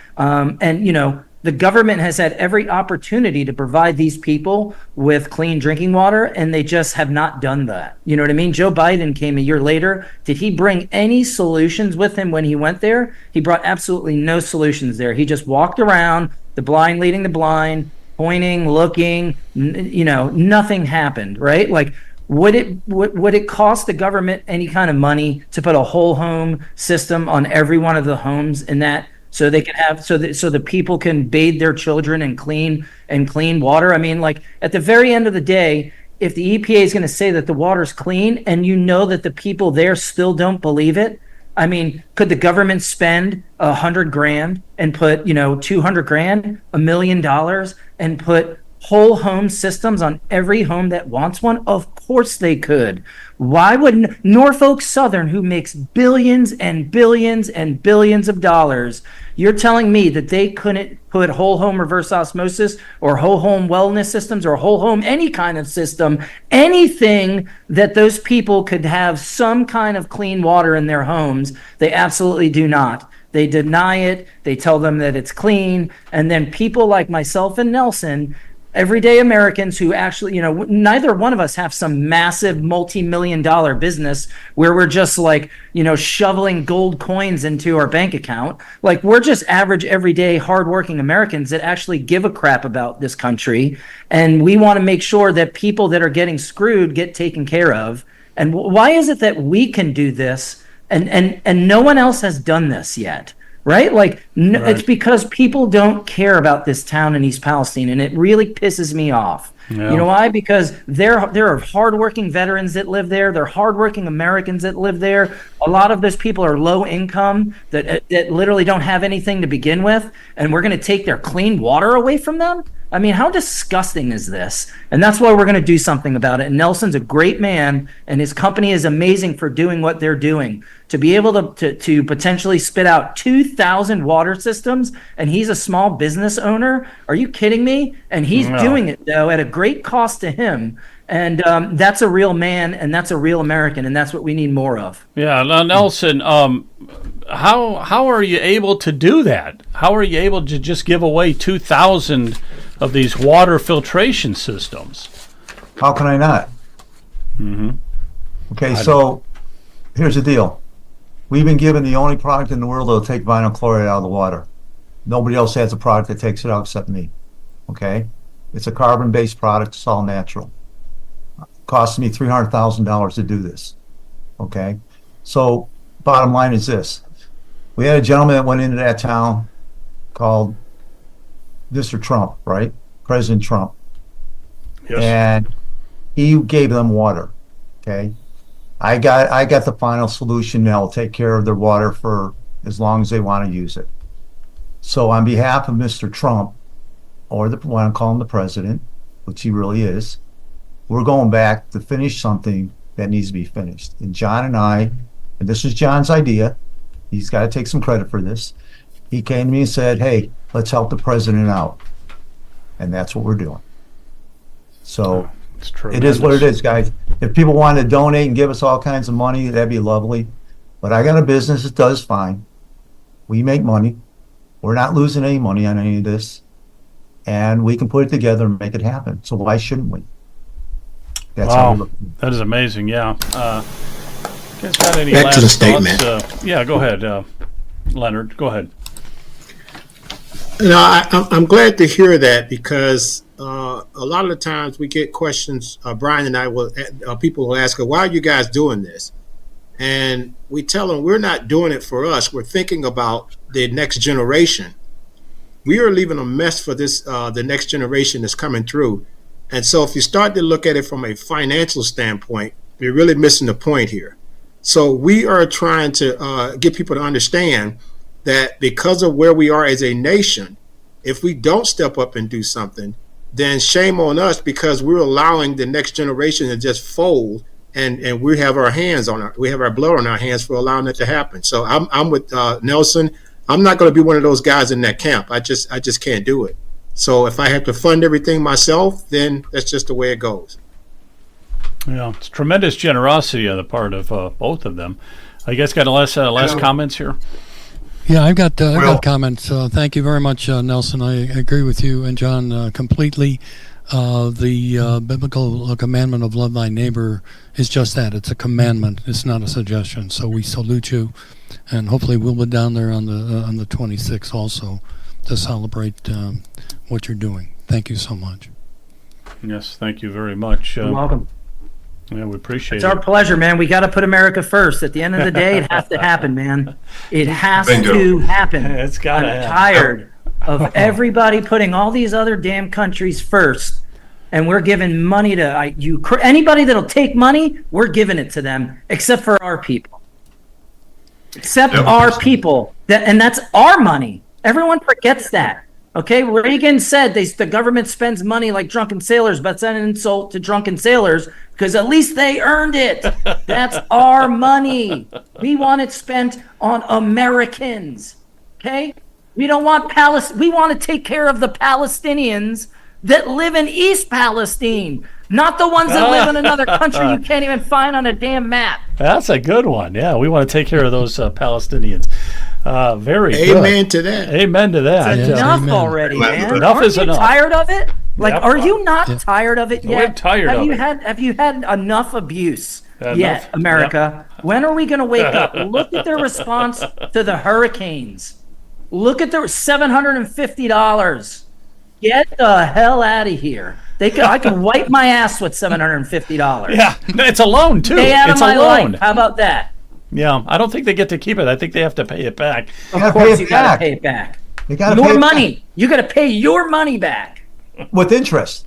The government has had every opportunity to provide these people with clean drinking water, and they just have not done that. You know what I mean? Joe Biden came a year later. Did he bring any solutions with him when he went there? He brought absolutely no solutions there. He just walked around, the blind leading the blind, pointing, looking, nothing happened, right? Like, would it cost the government any kind of money to put a whole home system on every one of the homes in that so they can have so the people can bathe their children in clean water. I mean, like at the very end of the day, if the EPA is going to say that the water's clean and you know that the people there still don't believe it, I mean, could the government spend $100,000 and put, 200,000, $1 million and put whole home systems on every home that wants one? Of course they could. Why would Norfolk Southern, who makes billions and billions and billions of dollars, you're telling me that they couldn't put whole home reverse osmosis or whole home wellness systems or whole home any kind of system, anything that those people could have some kind of clean water in their homes? They absolutely do not. They deny it. They tell them that it's clean. And then people like myself and Nelson, everyday Americans who actually, neither one of us have some massive multi-million-dollar business where we're just like, shoveling gold coins into our bank account. Like, we're just average, everyday, hardworking Americans that actually give a crap about this country. And we want to make sure that people that are getting screwed get taken care of. And why is it that we can do this and no one else has done this yet? Right? Like, right. It's because people don't care about this town in East Palestine, and it really pisses me off. Yeah. You know why? Because there are hardworking veterans that live there. There are hardworking Americans that live there. A lot of those people are low income that literally don't have anything to begin with, and we're going to take their clean water away from them? I mean, how disgusting is this? And that's why we're going to do something about it. And Nelson's a great man, and his company is amazing for doing what they're doing. To be able to potentially spit out 2,000 water systems, and he's a small business owner. Are you kidding me? And he's doing it, though, at a great cost to him. And that's a real man, and that's a real American, and that's what we need more of. Yeah, now, Nelson, how are you able to do that? How are you able to just give away 2,000 of these water filtration systems? How can I not? Mm-hmm. Okay, so here's the deal. We've been given the only product in the world that will take vinyl chloride out of the water. Nobody else has a product that takes it out except me. Okay? It's a carbon-based product. It's all natural. It cost me $300,000 to do this. Okay? So bottom line is this. We had a gentleman that went into that town called Mr. Trump, right? President Trump. Yes. And he gave them water. Okay? I got the final solution now. I'll take care of their water for as long as they want to use it. So on behalf of Mr. Trump, or what I'm calling the president, which he really is, we're going back to finish something that needs to be finished. And John and I, and this is John's idea, he's got to take some credit for this. He came to me and said, hey, let's help the president out. And that's what we're doing. So it is what it is, guys. If people want to donate and give us all kinds of money, that'd be lovely. But I got a business that does fine. We make money. We're not losing any money on any of this. And we can put it together and make it happen. So why shouldn't we? That's how we look. That is amazing, yeah. Guys got any Back to the last statement. thoughts? Yeah, go ahead, Leonard. Go ahead. I'm glad to hear that, because a lot of the times we get questions. Brian and I will. People will ask, "Why are you guys doing this?" And we tell them we're not doing it for us. We're thinking about the next generation. We are leaving a mess for this the next generation that's coming through. And so if you start to look at it from a financial standpoint, you're really missing the point here. So we are trying to get people to understand that because of where we are as a nation, if we don't step up and do something, then shame on us, because we're allowing the next generation to just fold, and we have our blood on our hands for allowing that to happen. So I'm with Nelson. I'm not going to be one of those guys in that camp. I just can't do it. So if I have to fund everything myself, then that's just the way it goes. Yeah, it's tremendous generosity on the part of both of them. You guys got last comments here? Yeah, I've got comments. Thank you very much, Nelson. I agree with you and John completely. The biblical commandment of love thy neighbor is just that. It's a commandment. It's not a suggestion. So we salute you, and hopefully we'll be down there on the 26th also to celebrate what you're doing. Thank you so much. Yes, thank you very much. You're welcome. Yeah, we appreciate It's it. our pleasure, man. We got to put America first. At the end of the day, it has to happen, man. It has to happen. It's got to I'm happen. tired of everybody putting all these other damn countries first, and we're giving money to anybody that'll take money. We're giving it to them, except for our people. Except our people, and that's our money. Everyone forgets that. Okay, Reagan said the government spends money like drunken sailors, but that's an insult to drunken sailors because at least they earned it. That's our money. We want it spent on Americans. Okay, we don't want We want to take care of the Palestinians that live in East Palestine, not the ones that live in another country you can't even find on a damn map. That's a good one. Yeah, we want to take care of those Palestinians. Very good. Amen to that. Amen to that. It's enough already, man. Enough is enough. Tired of it? Like, Yep. are you not tired of it yet? We're tired of it. Have you had enough abuse Enough. yet, America? Yep. When are we going to wake up? Look at their response to the hurricanes. Look at their $750. Get the hell out of here. I can wipe my ass with $750. Yeah, it's a loan too. Stay out It's of my a loan. life. How about that? Yeah, I don't think they get to keep it. I think they have to pay it back. Of course, you got to pay it back. You gotta Your pay it money. You got to pay your money back. with interest.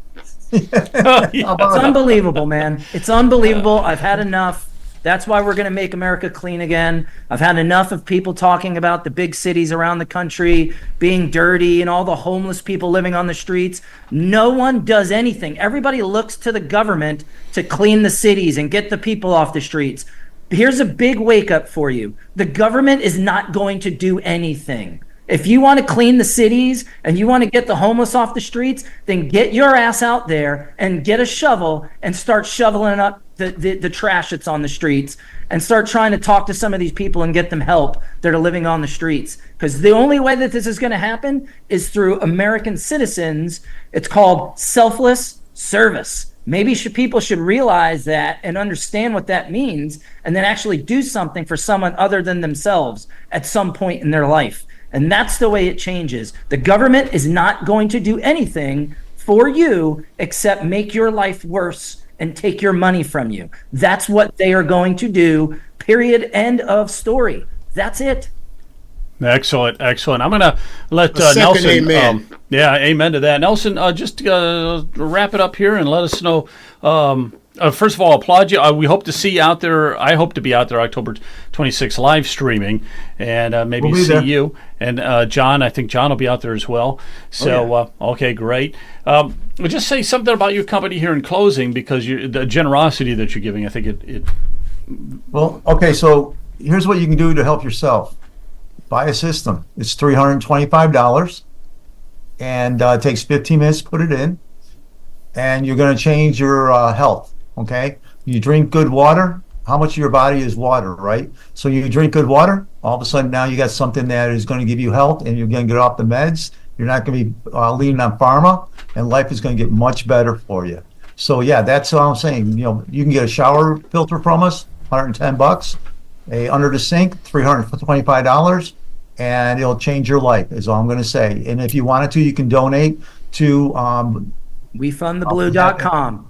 It's unbelievable, man. It's unbelievable. I've had enough. That's why we're going to make America clean again. I've had enough of people talking about the big cities around the country being dirty and all the homeless people living on the streets. No one does anything. Everybody looks to the government to clean the cities and get the people off the streets. Here's a big wake up for you. The government is not going to do anything. If you want to clean the cities and you want to get the homeless off the streets, then get your ass out there and get a shovel and start shoveling up the trash that's on the streets and start trying to talk to some of these people and get them help that are living on the streets. Because the only way that this is going to happen is through American citizens. It's called selfless service. Maybe people should realize that and understand what that means and then actually do something for someone other than themselves at some point in their life. And that's the way it changes. The government is not going to do anything for you except make your life worse and take your money from you. That's what they are going to do, period, end of story. That's it. Excellent, excellent. I'm going to let Nelson. Amen. Yeah, amen to that. Nelson, just wrap it up here and let us know. First of all, applaud you. We hope to see you out there. I hope to be out there October 26th live streaming and maybe see there. You. And John, I think John will be out there as well. So, okay, great. Just say something about your company here in closing because the generosity that you're giving, I think it. Well, okay, so here's what you can do to help yourself. Buy a system. It's $325 and it takes 15 minutes to put it in. And you're going to change your health. Okay, you drink good water. How much of your body is water, right? So you drink good water, all of a sudden now you got something that is going to give you health and you're going to get off the meds. You're not going to be leaning on pharma and life is going to get much better for you. So yeah, that's what I'm saying. You know, you can get a shower filter from us, $110, a under the sink, $325, and it'll change your life is all I'm going to say. And if you wanted to, you can donate to WeFundTheBlue.com.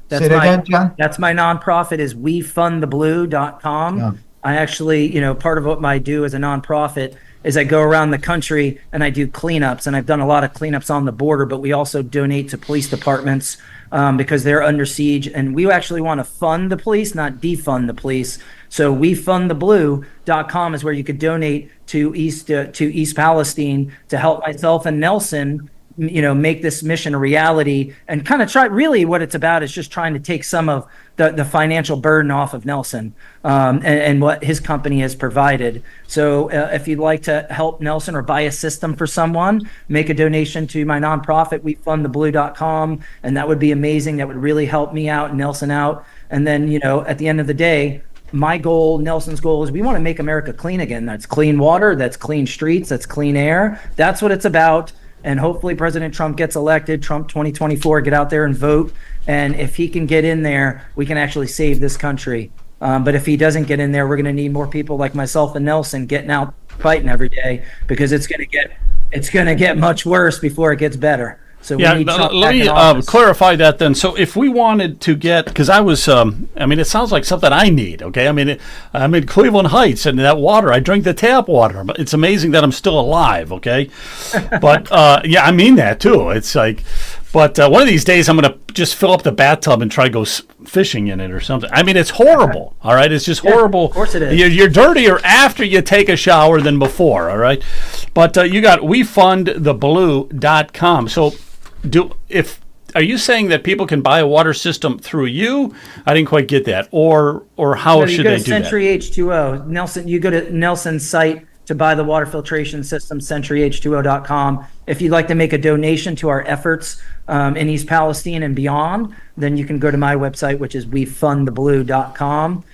Say that again, John? That's my nonprofit is WeFundTheBlue.com. Yeah. I actually, part of what I do as a nonprofit is I go around the country and I do cleanups, and I've done a lot of cleanups on the border, but we also donate to police departments because they're under siege, and we actually want to fund the police, not defund the police. So WeFundTheBlue.com is where you could donate to East Palestine to help myself and Nelson make this mission a reality and kind of try. Really what it's about is just trying to take some of the financial burden off of Nelson and what his company has provided. So if you'd like to help Nelson or buy a system for someone, make a donation to my nonprofit, WeFundTheBlue.com, and that would be amazing. That would really help me out and Nelson out. And then, at the end of the day, my goal, Nelson's goal, is we want to make America clean again. That's clean water, that's clean streets, that's clean air. That's what it's about. And hopefully President Trump gets elected, Trump 2024, get out there and vote. And if he can get in there, we can actually save this country. But if he doesn't get in there, we're going to need more people like myself and Nelson getting out fighting every day because it's going to get much worse before it gets better. So yeah, we need Trump let back me in office. clarify that then. So if we wanted to get, because I was, I mean, it sounds like something I need, okay? I mean, I'm in Cleveland Heights, and that water, I drink the tap water. But it's amazing that I'm still alive, okay? But, yeah, I mean that, too. It's like, but one of these days I'm going to just fill up the bathtub and try to go fishing in it or something. I mean, it's horrible, all right? It's just horrible. Of course it is. You're dirtier after you take a shower than before, all right? But you got wefundtheblue.com. So are you saying that people can buy a water system through you? I didn't quite get that. Or how should they do that? Sentry H2O. Nelson, you go to Nelson's site to buy the water filtration system, sentryh2o.com. If you'd like to make a donation to our efforts in East Palestine and beyond, then you can go to my website, which is wefundtheblue.com,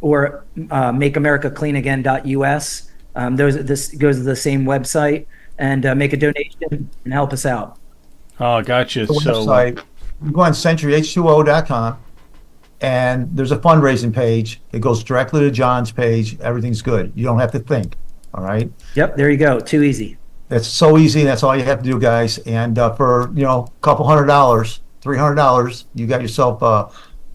or makeamericacleanagain.us. This goes to the same website, and make a donation and help us out. Oh, gotcha. The So website, you go on sentryh2o.com, and there's a fundraising page. It goes directly to John's page. Everything's good. You don't have to think. All right. Yep, there you go. Too easy. That's so easy. That's all you have to do, guys. And for a couple $100, $300, you got yourself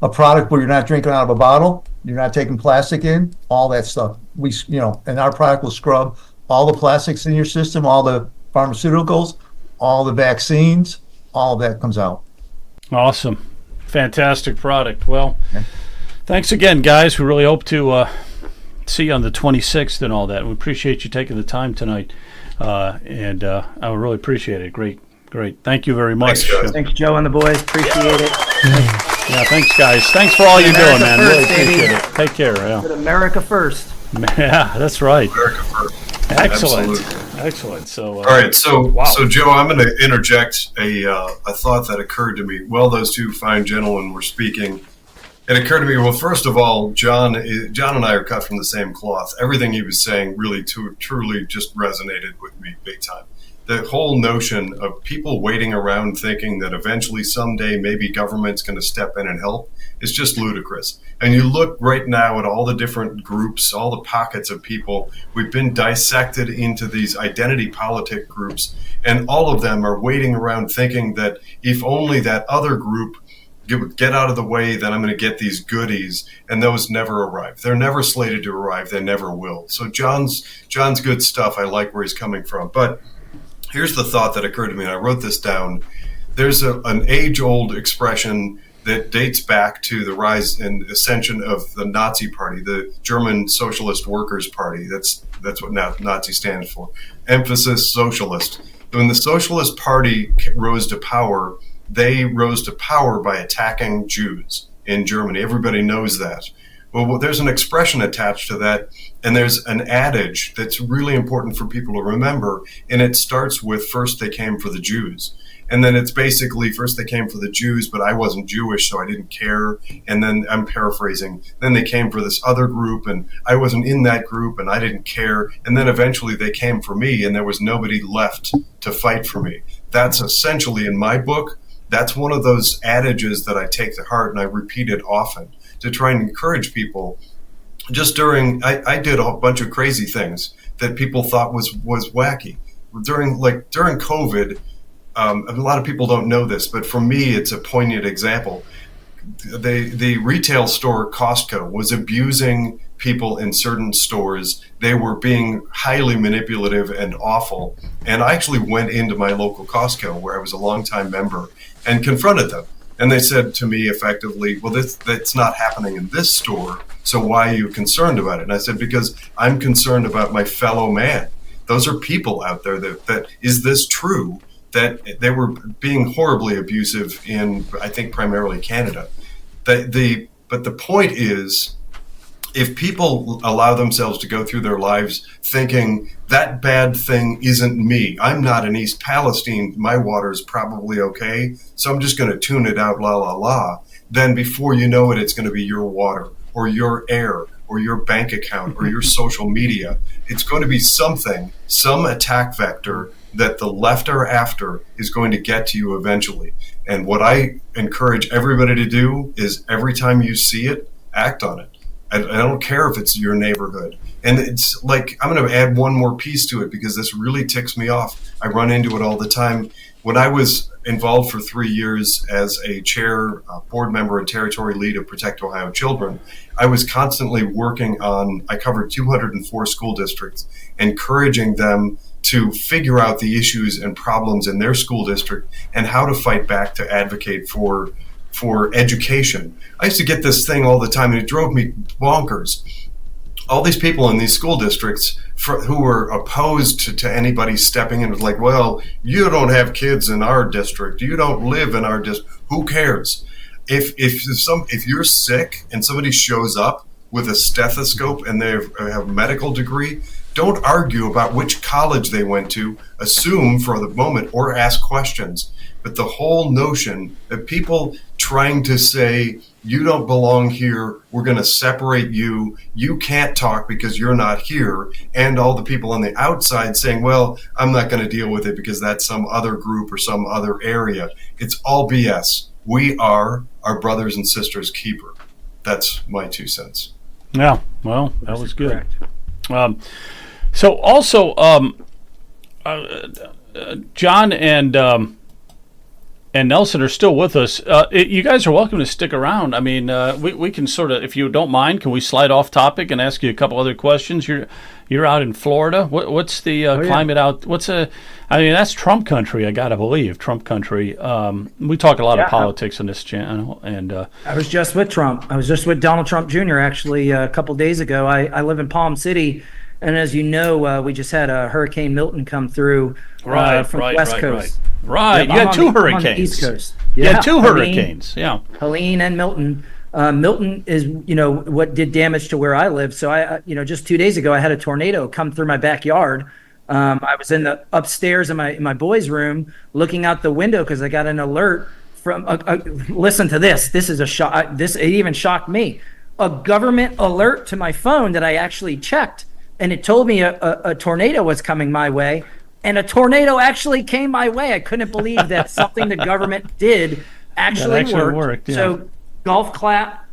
a product where you're not drinking out of a bottle. You're not taking plastic in. All that stuff. And our product will scrub all the plastics in your system, all the pharmaceuticals, all the vaccines. All of that comes out. awesome. Fantastic product. Well, thanks again, guys. We really hope to see you on the 26th and all that. We appreciate you taking the time tonight. And I really appreciate it. Great. Thank you very much. Thanks, Joe and the boys. Appreciate it. Yeah, thanks, guys. Thanks for all you're doing, man. Really appreciate it. Take care. Yeah. Put America first. Yeah, that's right. America first. Excellent. Absolutely. Excellent. So, all right. So Joe, I'm going to interject a thought that occurred to me while those two fine gentlemen were speaking. It occurred to me, well, first of all, John and I are cut from the same cloth. Everything he was saying really truly just resonated with me big time. The whole notion of people waiting around thinking that eventually someday maybe government's going to step in and help is just ludicrous. And you look right now at all the different groups, all the pockets of people. We've been dissected into these identity politic groups, and all of them are waiting around thinking that if only that other group get out of the way, then I'm going to get these goodies, and those never arrive. They're never slated to arrive. They never will. So John's good stuff. I like where he's coming from. But here's the thought that occurred to me, and I wrote this down. There's an age-old expression that dates back to the rise and ascension of the Nazi Party, the German Socialist Workers' Party. That's what Nazi stands for. Emphasis socialist. When the Socialist Party rose to power, they rose to power by attacking Jews in Germany. Everybody knows that. Well, there's an expression attached to that, and there's an adage that's really important for people to remember, and it starts with first they came for the Jews. And then it's basically first they came for the Jews, but I wasn't Jewish, so I didn't care. And then I'm paraphrasing. Then they came for this other group, and I wasn't in that group, and I didn't care. And then eventually they came for me, and there was nobody left to fight for me. That's essentially, in my book, that's one of those adages that I take to heart, and I repeat it often to try and encourage people. Just I did a bunch of crazy things that people thought was wacky. During COVID, a lot of people don't know this, but for me, it's a poignant example. The retail store Costco was abusing people in certain stores. They were being highly manipulative and awful. And I actually went into my local Costco, where I was a longtime member, and confronted them. And they said to me effectively, well, that's not happening in this store, so why are you concerned about it? And I said, because I'm concerned about my fellow man. Those are people out there that is this true? That they were being horribly abusive in, I think, primarily Canada. But the point is, if people allow themselves to go through their lives thinking that bad thing isn't me, I'm not in East Palestine, my water is probably okay, so I'm just going to tune it out, la, la, la, then before you know it, it's going to be your water or your air or your bank account or your social media. It's going to be some attack vector that the left are after is going to get to you eventually. And what I encourage everybody to do is every time you see it, act on it. I don't care if it's your neighborhood. And I'm going to add one more piece to it because this really ticks me off. I run into it all the time. When I was involved for 3 years as a chair, board member, and territory lead of Protect Ohio Children, I was constantly working on, I covered 204 school districts, encouraging them to figure out the issues and problems in their school district and how to fight back to advocate for education. I used to get this thing all the time, and it drove me bonkers. All these people in these school districts who were opposed to anybody stepping in was like, well, you don't have kids in our district. You don't live in our district. Who cares? If you're sick and somebody shows up with a stethoscope and they have a medical degree, don't argue about which college they went to, assume for the moment, or ask questions. But the whole notion that people trying to say, you don't belong here, we're going to separate you, you can't talk because you're not here, and all the people on the outside saying, well, I'm not going to deal with it because that's some other group or some other area. It's all BS. We are our brothers and sisters' keeper. That's my 2 cents. Yeah, well, that was good. So also, John and Nelson are still with us. You guys are welcome to stick around. I mean, we can sort of, if you don't mind, can we slide off topic and ask you a couple other questions? You're out in Florida. What's the climate out? I mean, that's Trump country. I gotta believe Trump country. We talk a lot of politics on this channel, and I was just with Trump. I was just with Donald Trump Jr. actually a couple days ago. I live in Palm City. And as you know, we just had a Hurricane Milton come through from the West Coast. Right. Yep, you had 2 hurricanes. On the East Coast. You had 2 hurricanes. Yeah. Helene and Milton. Milton is, what did damage to where I live. So I just 2 days ago, I had a tornado come through my backyard. I was in the upstairs in my boys' room looking out the window because I got an alert from. Listen to this. This is a shock. It even shocked me. A government alert to my phone that I actually checked. And it told me a tornado was coming my way, and a tornado actually came my way. I couldn't believe that something the government did actually worked. Yeah. So golf clap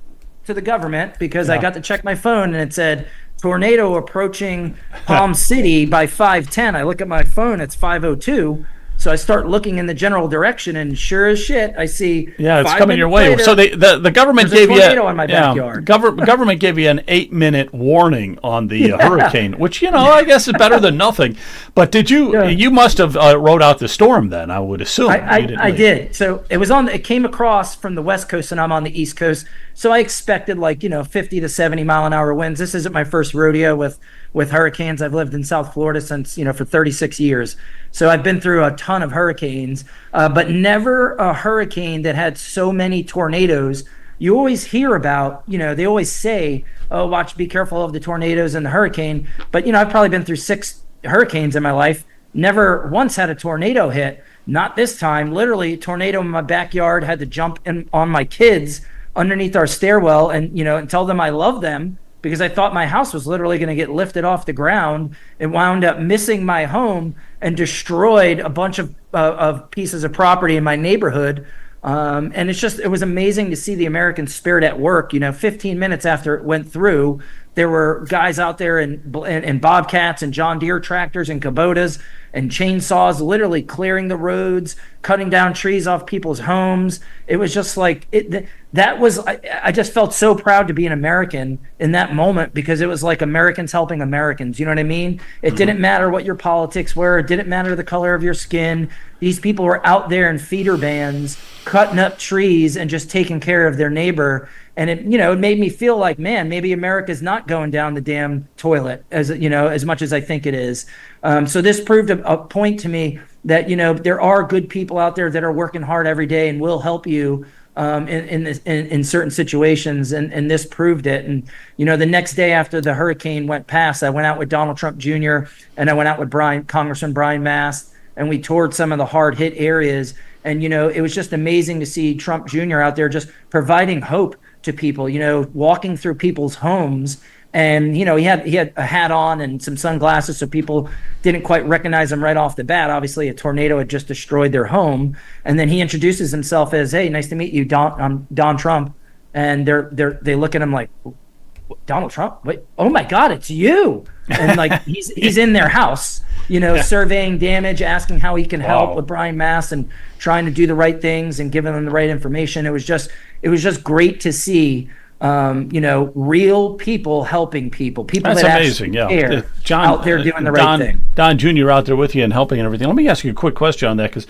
to the government because I got to check my phone and it said tornado approaching Palm City by 5:10. I look at my phone, it's 5:02. So I start looking in the general direction, and sure as shit, I see. Yeah, it's coming your way. So the government gave you tornado in my backyard. Government gave you an 8-minute warning on the hurricane, which I guess is better than nothing. But did you? Yeah. You must have rode out the storm then. I would assume. I did. So it was on. It came across from the West Coast, and I'm on the East Coast. So I expected 50 to 70 mile an hour winds. This isn't my first rodeo with hurricanes. I've lived in South Florida since for 36 years. So I've been through a ton of hurricanes, but never a hurricane that had so many tornadoes. You always hear about, they always say, oh, be careful of the tornadoes and the hurricane. But, I've probably been through 6 hurricanes in my life. Never once had a tornado hit. Not this time. Literally, a tornado in my backyard. Had to jump in on my kids underneath our stairwell and, and tell them I love them. Because I thought my house was literally going to get lifted off the ground. It wound up missing my home and destroyed a bunch of pieces of property in my neighborhood. And it was amazing to see the American spirit at work. 15 minutes after it went through, there were guys out there in Bobcats and John Deere tractors and Kubotas and chainsaws literally clearing the roads, cutting down trees off people's homes. It was just like I just felt so proud to be an American in that moment because it was like Americans helping Americans. You know what I mean? It didn't matter what your politics were. It didn't matter the color of your skin. These people were out there in feeder bands, cutting up trees and just taking care of their neighbor. And it made me feel like, man, maybe America's not going down the damn toilet as much as I think it is. So this proved a point to me that, there are good people out there that are working hard every day and will help you in certain situations. And this proved it. And, the next day after the hurricane went past, I went out with Donald Trump Jr. and I went out with Congressman Brian Mast, and we toured some of the hard hit areas. And, it was just amazing to see Trump Jr. out there just providing hope to people, walking through people's homes. And, he had a hat on and some sunglasses, so people didn't quite recognize him right off the bat. Obviously, a tornado had just destroyed their home. And then he introduces himself as, hey, nice to meet you, I'm Don Trump. And they look at him like, Donald Trump? Wait, oh my God, it's you. And he's in their house. surveying damage, asking how he can help Wow. with Brian Mast and trying to do the right things and giving them the right information. It was just great to see, real people helping people That's that amazing. actually care John, out there doing the right thing. Don Jr. out there with you and helping and everything. Let me ask you a quick question on that, because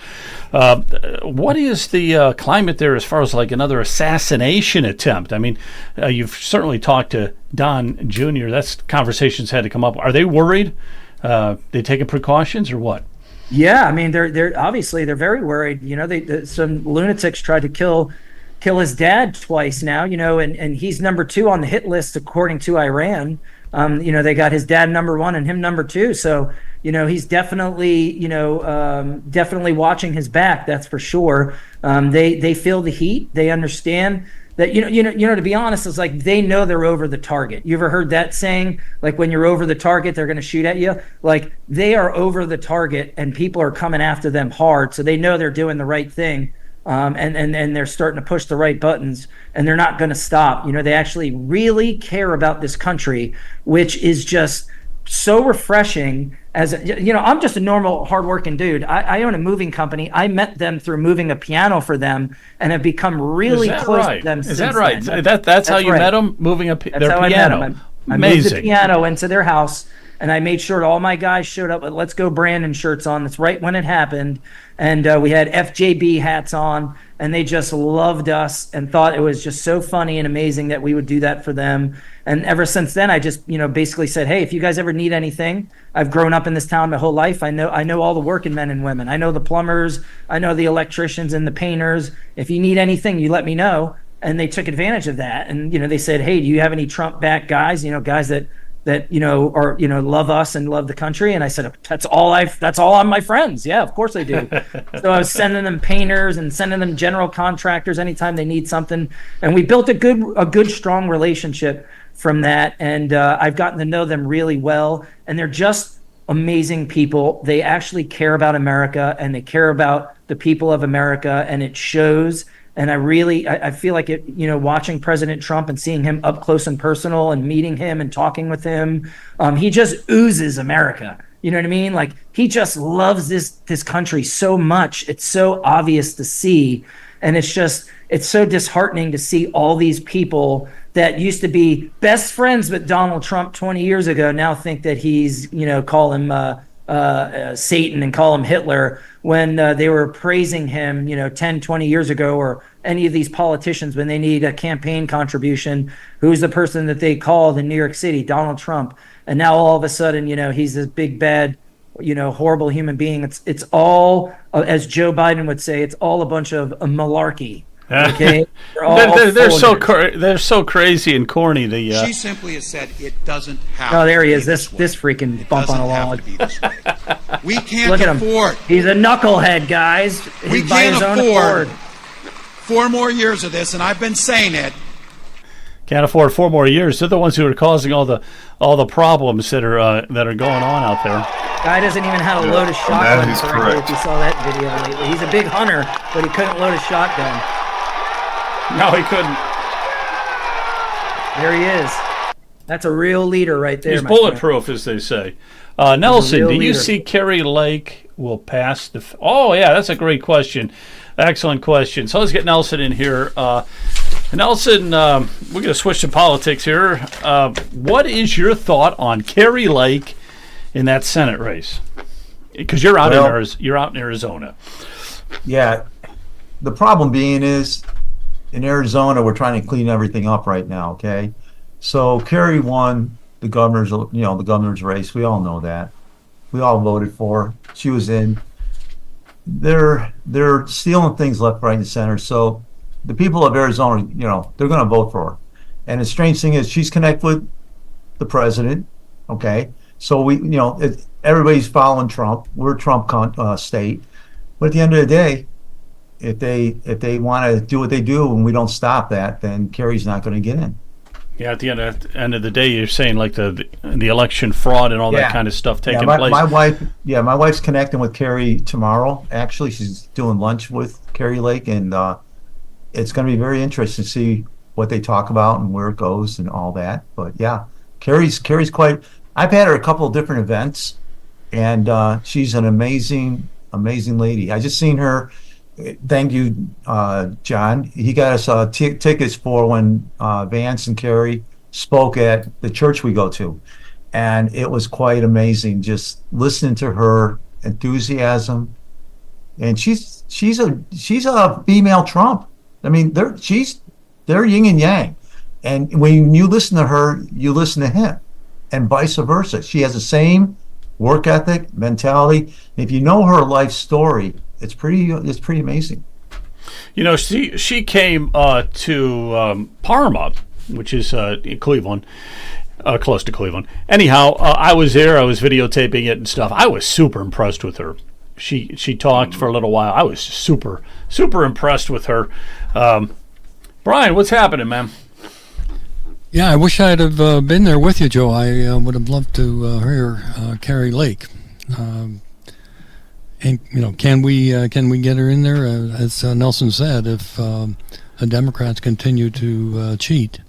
what is the climate there as far as like another assassination attempt? I mean, you've certainly talked to Don Jr. That's conversations had to come up. Are they worried? They taking precautions or what? Yeah, I mean, they're obviously they're very worried. Some lunatics tried to kill his dad twice now, and he's number 2 on the hit list according to Iran. They got his dad number 1 and him number 2. So, he's definitely, definitely watching his back. That's for sure. They feel the heat. They understand that, to be honest, it's like they know they're over the target. You ever heard that saying? Like when you're over the target, they're going to shoot at you. Like they are over the target and people are coming after them hard. So they know they're doing the right thing. And they're starting to push the right buttons, and they're not going to stop. They actually really care about this country, which is just so refreshing. I'm just a normal, hardworking dude. I own a moving company. I met them through moving a piano for them, and have become really close to them. Is that right? That's how you met them, moving their piano. I met them. I moved the Amazing. piano into their house, and I made sure that all my guys showed up with "Let's Go Brandon" shirts on. That's right when it happened. And we had FJB hats on, and they just loved us and thought it was just so funny and amazing that we would do that for them. And ever since then, I just, basically said, hey, if you guys ever need anything, I've grown up in this town my whole life. I know all the working men and women. I know the plumbers. I know the electricians and the painters. If you need anything, you let me know. And they took advantage of that. And, they said, hey, do you have any Trump-backed guys, guys that are love us and love the country? And I said, that's all I'm my friends. Yeah, of course I do. So I was sending them painters and sending them general contractors anytime they need something, and we built a good strong relationship from that. And I've gotten to know them really well, and they're just amazing people. They actually care about America, and they care about the people of America, and it shows. And I feel like it, watching President Trump and seeing him up close and personal and meeting him and talking with him, he just oozes America. You know what I mean? Like he just loves this country so much. It's so obvious to see. And it's so disheartening to see all these people that used to be best friends with Donald Trump 20 years ago now think that he's, call him Satan and call him Hitler when they were praising him, 10, 20 years ago, or any of these politicians when they need a campaign contribution. Who's the person that they called in New York City? Donald Trump. And now all of a sudden, he's this big, bad, horrible human being. It's all, as Joe Biden would say, it's all a bunch of malarkey. Okay, they're so crazy and corny. She simply has said it doesn't have. Oh, there he is. This freaking bump on a log. We can't Look at afford. Him. He's a knucklehead, guys. We can't afford 4 more years of this, and I've been saying it. Can't afford 4 more years. They're the ones who are causing all the problems that are going on out there. Guy doesn't even have a load of shotgun. If you saw that video lately, he's a big hunter, but he couldn't load a shotgun. No, he couldn't. There he is. That's a real leader right there. He's bulletproof, as they say. Nelson, do you see Kari Lake will pass the... Oh, yeah, that's a great question. Excellent question. So let's get Nelson in here. Nelson, we're going to switch to politics here. What is your thought on Kari Lake in that Senate race? Because you're out in Arizona. Yeah. The problem being is, in Arizona, we're trying to clean everything up right now. Okay, so Kari won the governor's race. We all know that. We all voted for her. She was in. They're stealing things left, right, and center. So the people of Arizona, they're going to vote for her. And the strange thing is, she's connected with the president. Okay, so everybody's following Trump. We're a Trump state, but at the end of the day, if they want to do what they do and we don't stop that, then Kari's not going to get in. Yeah, at the end of the day, you're saying like the election fraud and all that kind of stuff taking place. My wife's connecting with Kari tomorrow. Actually, she's doing lunch with Kari Lake, and it's going to be very interesting to see what they talk about and where it goes and all that. But yeah, Kari's quite. I've had her a couple of different events, and she's an amazing lady. I just seen her. Thank you, John. He got us tickets for when Vance and Kerry spoke at the church we go to, and it was quite amazing just listening to her enthusiasm. And she's a female Trump. I mean, they're yin and yang. And when you listen to her, you listen to him, and vice versa. She has the same work ethic, mentality. If you know her life story, it's pretty amazing. You know, she came to Parma, which is in Cleveland, close to Cleveland. Anyhow, I was there. I was videotaping it and stuff. I was super impressed with her. She talked for a little while. I was super impressed with her. Brian, what's happening, man? Yeah, I wish I'd have been there with you, Joe. I would have loved to hear Carrie Lake. And can we get her in there? As Nelson said, if the Democrats continue to cheat,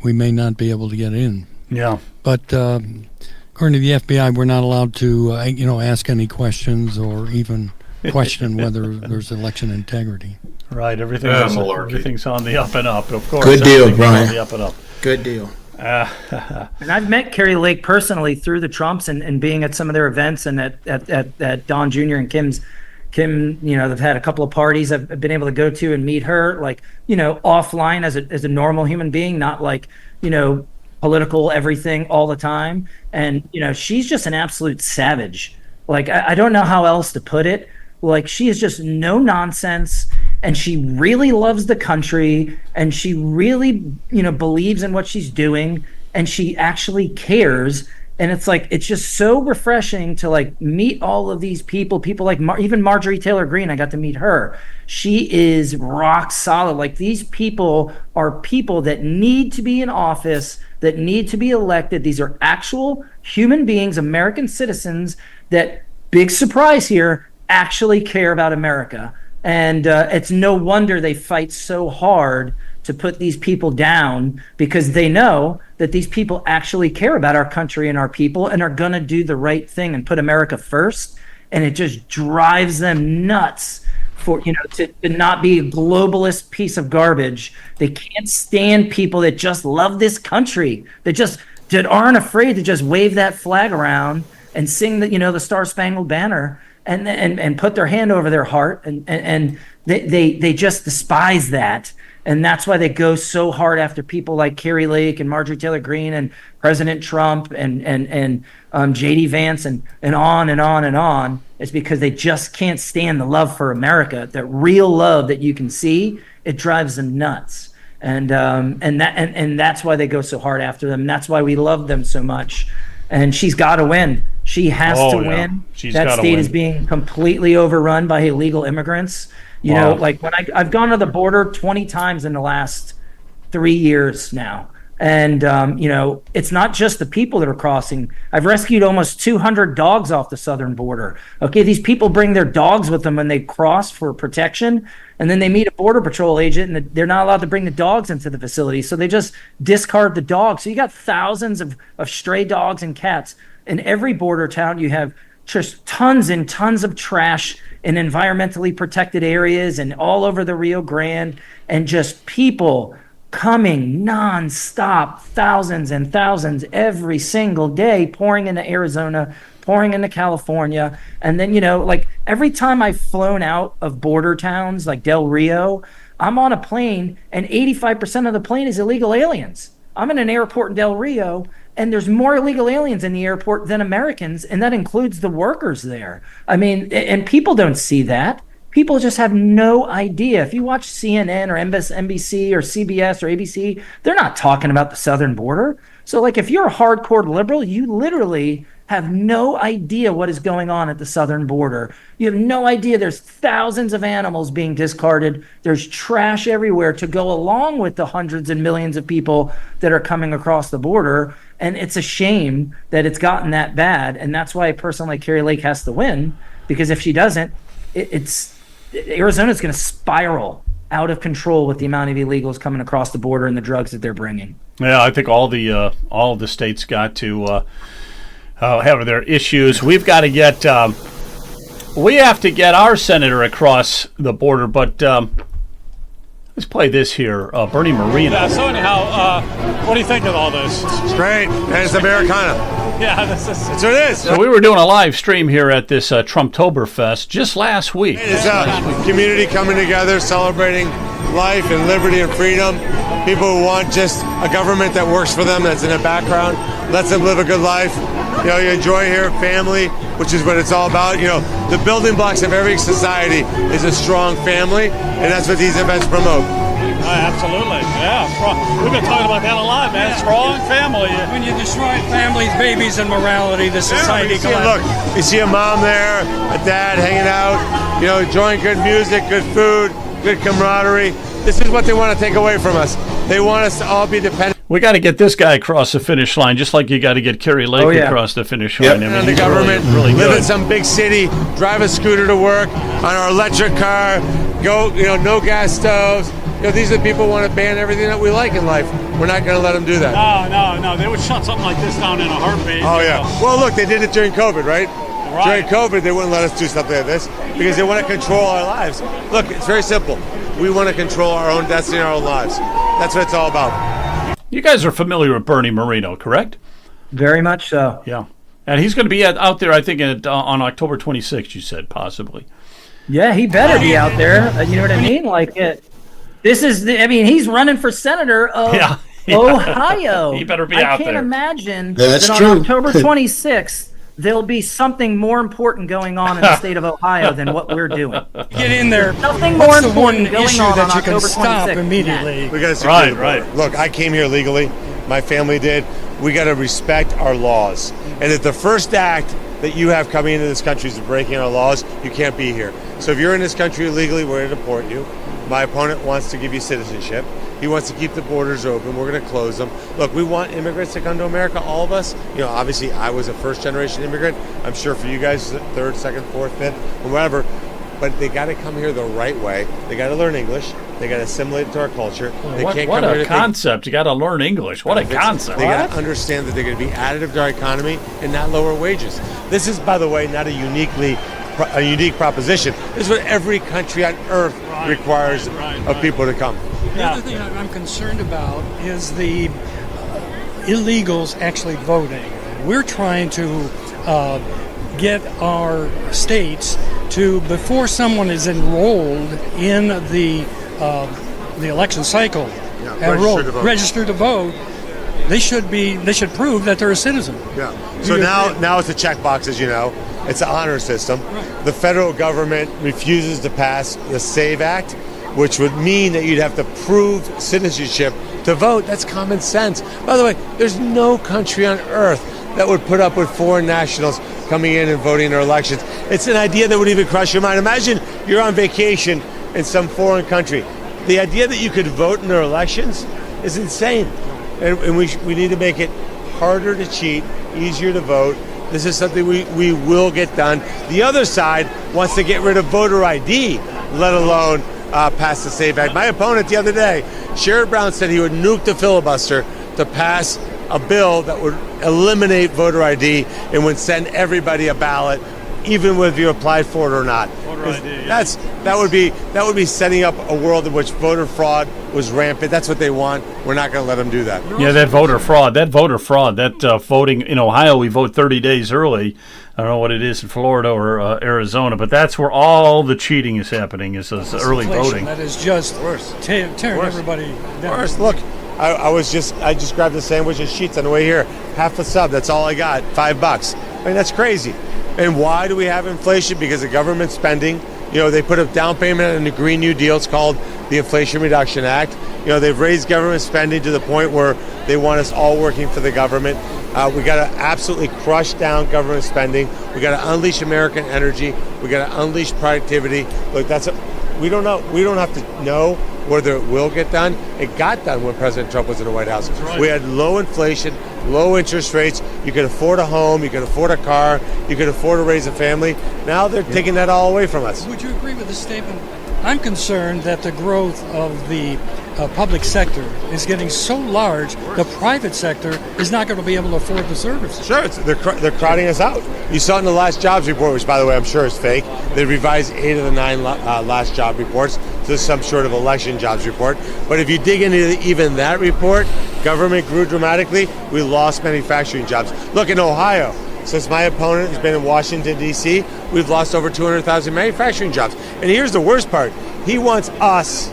we may not be able to get in. Yeah. But according to the FBI, we're not allowed to ask any questions or even question whether there's election integrity. Right, everything's on the up and up, of course. Good deal, Brian. On the up and up. Good deal. And I've met Carrie Lake personally through the Trumps and being at some of their events and at Don Jr. and Kim, they've had a couple of parties I've been able to go to and meet her, offline as a normal human being, not political everything all the time. And, she's just an absolute savage. I don't know how else to put it. She is just no nonsense, and she really loves the country, and she really, believes in what she's doing, and she actually cares. And it's just so refreshing to meet all of these people like even Marjorie Taylor Greene. I got to meet her. She is rock solid. These people are people that need to be in office, that need to be elected. These are actual human beings, American citizens that, big surprise here, actually care about America. And it's no wonder they fight so hard to put these people down, because they know that these people actually care about our country and our people and are going to do the right thing and put America first. And it just drives them nuts for, to not be a globalist piece of garbage. They can't stand people that just love this country, that aren't afraid to just wave that flag around and sing the Star Spangled Banner and put their hand over their heart, and they just despise that. And that's why they go so hard after people like Carrie Lake and Marjorie Taylor Greene and President Trump and J.D. Vance and on and on and on. It's because they just can't stand the love for America, that real love that you can see. It drives them nuts. And that's why they go so hard after them. That's why we love them so much. And she's got to win. She has to win. That state is being completely overrun by illegal immigrants. When I've gone to the border 20 times in the last 3 years now. And, it's not just the people that are crossing. I've rescued almost 200 dogs off the southern border. Okay, these people bring their dogs with them when they cross for protection. And then they meet a Border Patrol agent, and they're not allowed to bring the dogs into the facility. So they just discard the dogs. So you got thousands of stray dogs and cats. In every border town, you have just tons and tons of trash in environmentally protected areas and all over the Rio Grande, and just people coming nonstop, thousands and thousands every single day, pouring into Arizona, pouring into California. And then, every time I've flown out of border towns like Del Rio, I'm on a plane, and 85% of the plane is illegal aliens. I'm in an airport in Del Rio, and there's more illegal aliens in the airport than Americans, and that includes the workers there. I mean, and people don't see that. People just have no idea. If you watch CNN or NBC or CBS or ABC, they're not talking about the southern border. So, if you're a hardcore liberal, you literally have no idea what is going on at the southern border. You have no idea there's thousands of animals being discarded. There's trash everywhere to go along with the hundreds and millions of people that are coming across the border. And it's a shame that it's gotten that bad. And that's why a person like Carrie Lake has to win, because if she doesn't, Arizona's going to spiral out of control with the amount of illegals coming across the border and the drugs that they're bringing. Yeah, I think all the states got to having their issues. We've got to get we have to get our senator across the border, but let's play this here. Bernie Moreno. Yeah, so anyhow, what do you think of all this? It's great. And it's Americana. Yeah, that's what it is. So we were doing a live stream here at this Trumptoberfest just last week. It's a community coming together, celebrating life and liberty and freedom. People who want just a government that works for them, that's in the background, lets them live a good life. You know, you enjoy here, family, which is what it's all about. You know, the building blocks of every society is a strong family, and that's what these events promote. Absolutely, yeah. We've been talking about that a lot, man. Strong family. When you destroy families, babies, and morality, the society collapses. Look, you see a mom there, a dad hanging out, you know, enjoying good music, good food, good camaraderie. This is what they want to take away from us. They want us to all be dependent. We got to get this guy across the finish line, just like you got to get Kerry Lake across the finish line. Yep. I mean, the government, really live good. in some big city, drive a scooter to work on our electric car, go, you know, no gas stoves. You know, these are the people who want to ban everything that we like in life. We're not going to let them do that. No. They would shut something like this down in a heartbeat. Oh, yeah. Well, look, they did it during COVID, right? Right. During COVID, they wouldn't let us do something like this because they want to control our lives. Look, it's very simple. We want to control our own destiny, our own lives. That's what it's all about. You guys are familiar with Bernie Moreno, correct? Very much so. Yeah. And he's going to be out there, I think, on October 26th, you said, possibly. Yeah, he better be out there. You know what I mean? Like, he's running for senator of Ohio. He better be out there. I can't imagine That's that true. on October 26th, there'll be something more important going on in the state of Ohio than what we're doing. Get in there. Nothing more What's the important one going issue on that you October can stop 26th? immediately? We got to secure the border. Look, I came here legally. My family did. We got to respect our laws. And if the first act that you have coming into this country is breaking our laws, you can't be here. So if you're in this country illegally, we're going to deport you. My opponent wants to give you citizenship. He wants to keep the borders open. We're going to close them. Look, we want immigrants to come to America, all of us. You know, obviously, I was a first-generation immigrant. I'm sure for you guys, third, second, fourth, fifth, or whatever. But they got to come here the right way. They got to learn English. They got to assimilate to our culture. They can't what come a here concept. You got to learn English. What a concept. They got to understand that they're going to be additive to our economy and not lower wages. This is, by the way, not a unique proposition. This is what every country on earth requires of people to come. The other thing I'm concerned about is the illegals actually voting. We're trying to get our states to, before someone is enrolled in the election cycle, register to vote, they should prove that they're a citizen. Yeah. So now it's a checkbox, as you know. It's an honor system. Right. The federal government refuses to pass the SAVE Act, which would mean that you'd have to prove citizenship to vote. That's common sense. By the way, there's no country on earth that would put up with foreign nationals coming in and voting in their elections. It's an idea that would even cross your mind. Imagine you're on vacation in some foreign country. The idea that you could vote in their elections is insane. And we need to make it harder to cheat, easier to vote. This is something we will get done. The other side wants to get rid of voter ID, let alone pass the SAVE Act. My opponent the other day, Sherrod Brown, said he would nuke the filibuster to pass a bill that would eliminate voter ID and would send everybody a ballot, even if you applied for it or not. That would be setting up a world in which voter fraud was rampant. That's what they want. We're not going to let them do that. Yeah, that voter fraud, that voting in Ohio, we vote 30 days early. I don't know what it is in Florida or Arizona, but that's where all the cheating is happening, is this early voting. That is just tearing everybody down. Worse. Look, I just grabbed a sandwich and sheets on the way here. Half a sub, that's all I got, $5. I mean, that's crazy. And why do we have inflation? Because the government spending. You know, they put a down payment on the Green New Deal. It's called the Inflation Reduction Act. You know, they've raised government spending to the point where they want us all working for the government. We got to absolutely crush down government spending. We got to unleash American energy. We got to unleash productivity. Look, we don't know. We don't have to know whether it will get done. It got done when President Trump was in the White House. Right. We had low inflation, low interest rates. You could afford a home. You could afford a car. You could afford to raise a family. Now they're taking that all away from us. Would you agree with the statement I'm concerned that the growth of the public sector is getting so large, the private sector is not going to be able to afford the services. Sure, they're crowding us out. You saw it in the last jobs report, which, by the way, I'm sure is fake. They revised 8 of the 9 last job reports to some sort of election jobs report. But if you dig into even that report, government grew dramatically. We lost manufacturing jobs. Look, in Ohio, since my opponent has been in Washington, D.C., we've lost over 200,000 manufacturing jobs. And here's the worst part. He wants us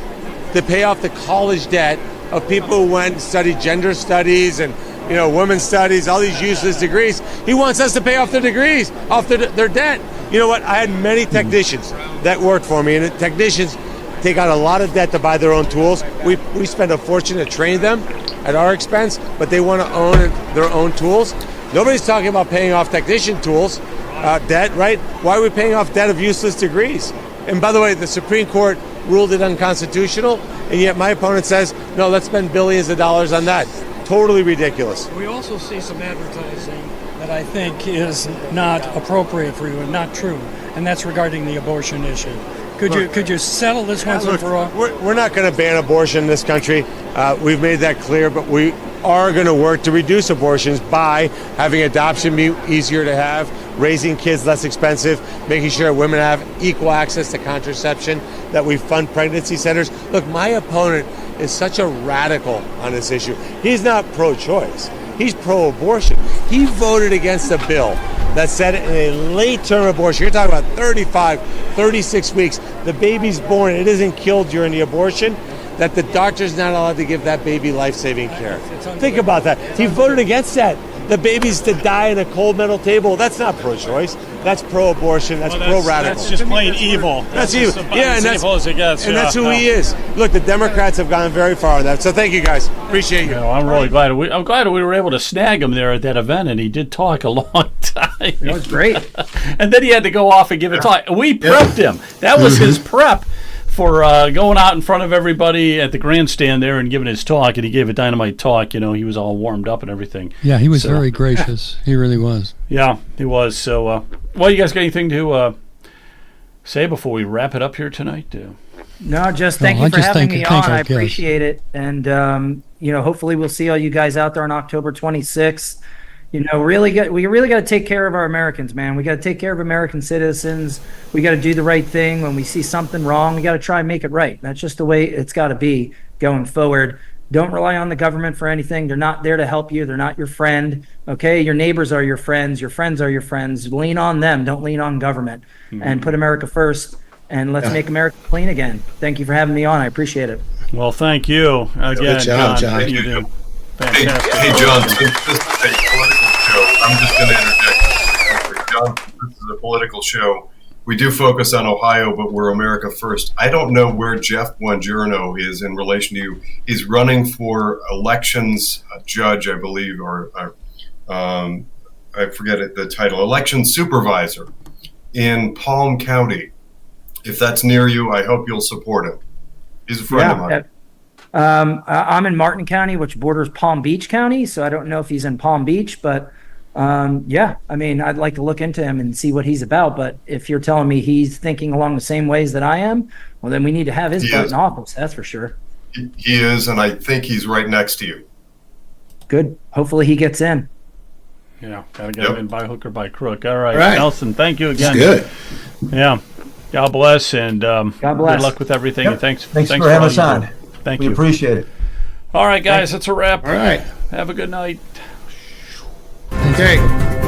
to pay off the college debt of people who went and studied gender studies and women's studies, all these useless degrees. He wants us to pay off their degrees, off their debt. You know what? I had many technicians that worked for me, and the technicians take out a lot of debt to buy their own tools. We spend a fortune to train them at our expense, but they want to own their own tools. Nobody's talking about paying off technician tools, debt, right? Why are we paying off debt of useless degrees? And by the way, the Supreme Court ruled it unconstitutional, and yet my opponent says, no, let's spend billions of dollars on that. Totally ridiculous. We also see some advertising that I think is not appropriate for you and not true, and that's regarding the abortion issue. Could you settle this once and for all? We're not going to ban abortion in this country. We've made that clear, but we are going to work to reduce abortions by having adoption be easier to have, raising kids less expensive, making sure women have equal access to contraception, that we fund pregnancy centers. Look, my opponent is such a radical on this issue. He's not pro-choice. He's pro-abortion. He voted against a bill that said in a late-term abortion, you're talking about 35, 36 weeks, the baby's born, it isn't killed during the abortion, that the doctor's not allowed to give that baby life-saving care. Think about that. He voted against that. The baby's to die in a cold metal table. That's not pro-choice. That's pro-abortion. That's pro-radical. That's just plain evil. That's evil. Yeah, and that's evil as it gets. And that's who he is. Look, the Democrats have gone very far on that. So thank you guys. Appreciate you. I'm really glad. I'm glad we were able to snag him there at that event, and he did talk a long time. It was great. And then he had to go off and give a talk. We prepped him. That was his prep for going out in front of everybody at the grandstand there and giving his talk, and he gave a dynamite talk. He was all warmed up and everything. Yeah, he was very gracious. He really was. Yeah, he was. So, you guys got anything to say before we wrap it up here tonight? No, just thank you for having me on. I appreciate it. And, hopefully we'll see all you guys out there on October 26th. We really got to take care of our Americans, man. We got to take care of American citizens. We got to do the right thing. When we see something wrong, we got to try and make it right. That's just the way it's got to be going forward. Don't rely on the government for anything. They're not there to help you. They're not your friend. Okay, your neighbors are your friends. Your friends are your friends. Lean on them. Don't lean on government. And put America first. And let's make America clean again. Thank you for having me on. I appreciate it. Well, thank you again, Good job, John. Thank you. Hey, John, since this is a political show, I'm just going to interject. John, this is a political show. We do focus on Ohio, but we're America first. I don't know where Jeff Buongiorno is in relation to you. He's running for elections judge, I believe, or I forget the title, election supervisor in Palm County. If that's near you, I hope you'll support him. He's a friend of mine. I'm in Martin County, which borders Palm Beach County, so I don't know if he's in Palm Beach, but I'd like to look into him and see what he's about. But if you're telling me he's thinking along the same ways that I am, well, then we need to have his butt in office, that's for sure. He is, and I think he's right next to you. Good. Hopefully he gets in. Yeah, gotta get him in by hook or by crook. All right, Nelson, thank you again. That's good. Yeah. God bless, and God bless. Good luck with everything. Yep. And thanks for having us on. Thank we you. Appreciate it. All right, guys, that's a wrap. All right. Have a good night. Okay.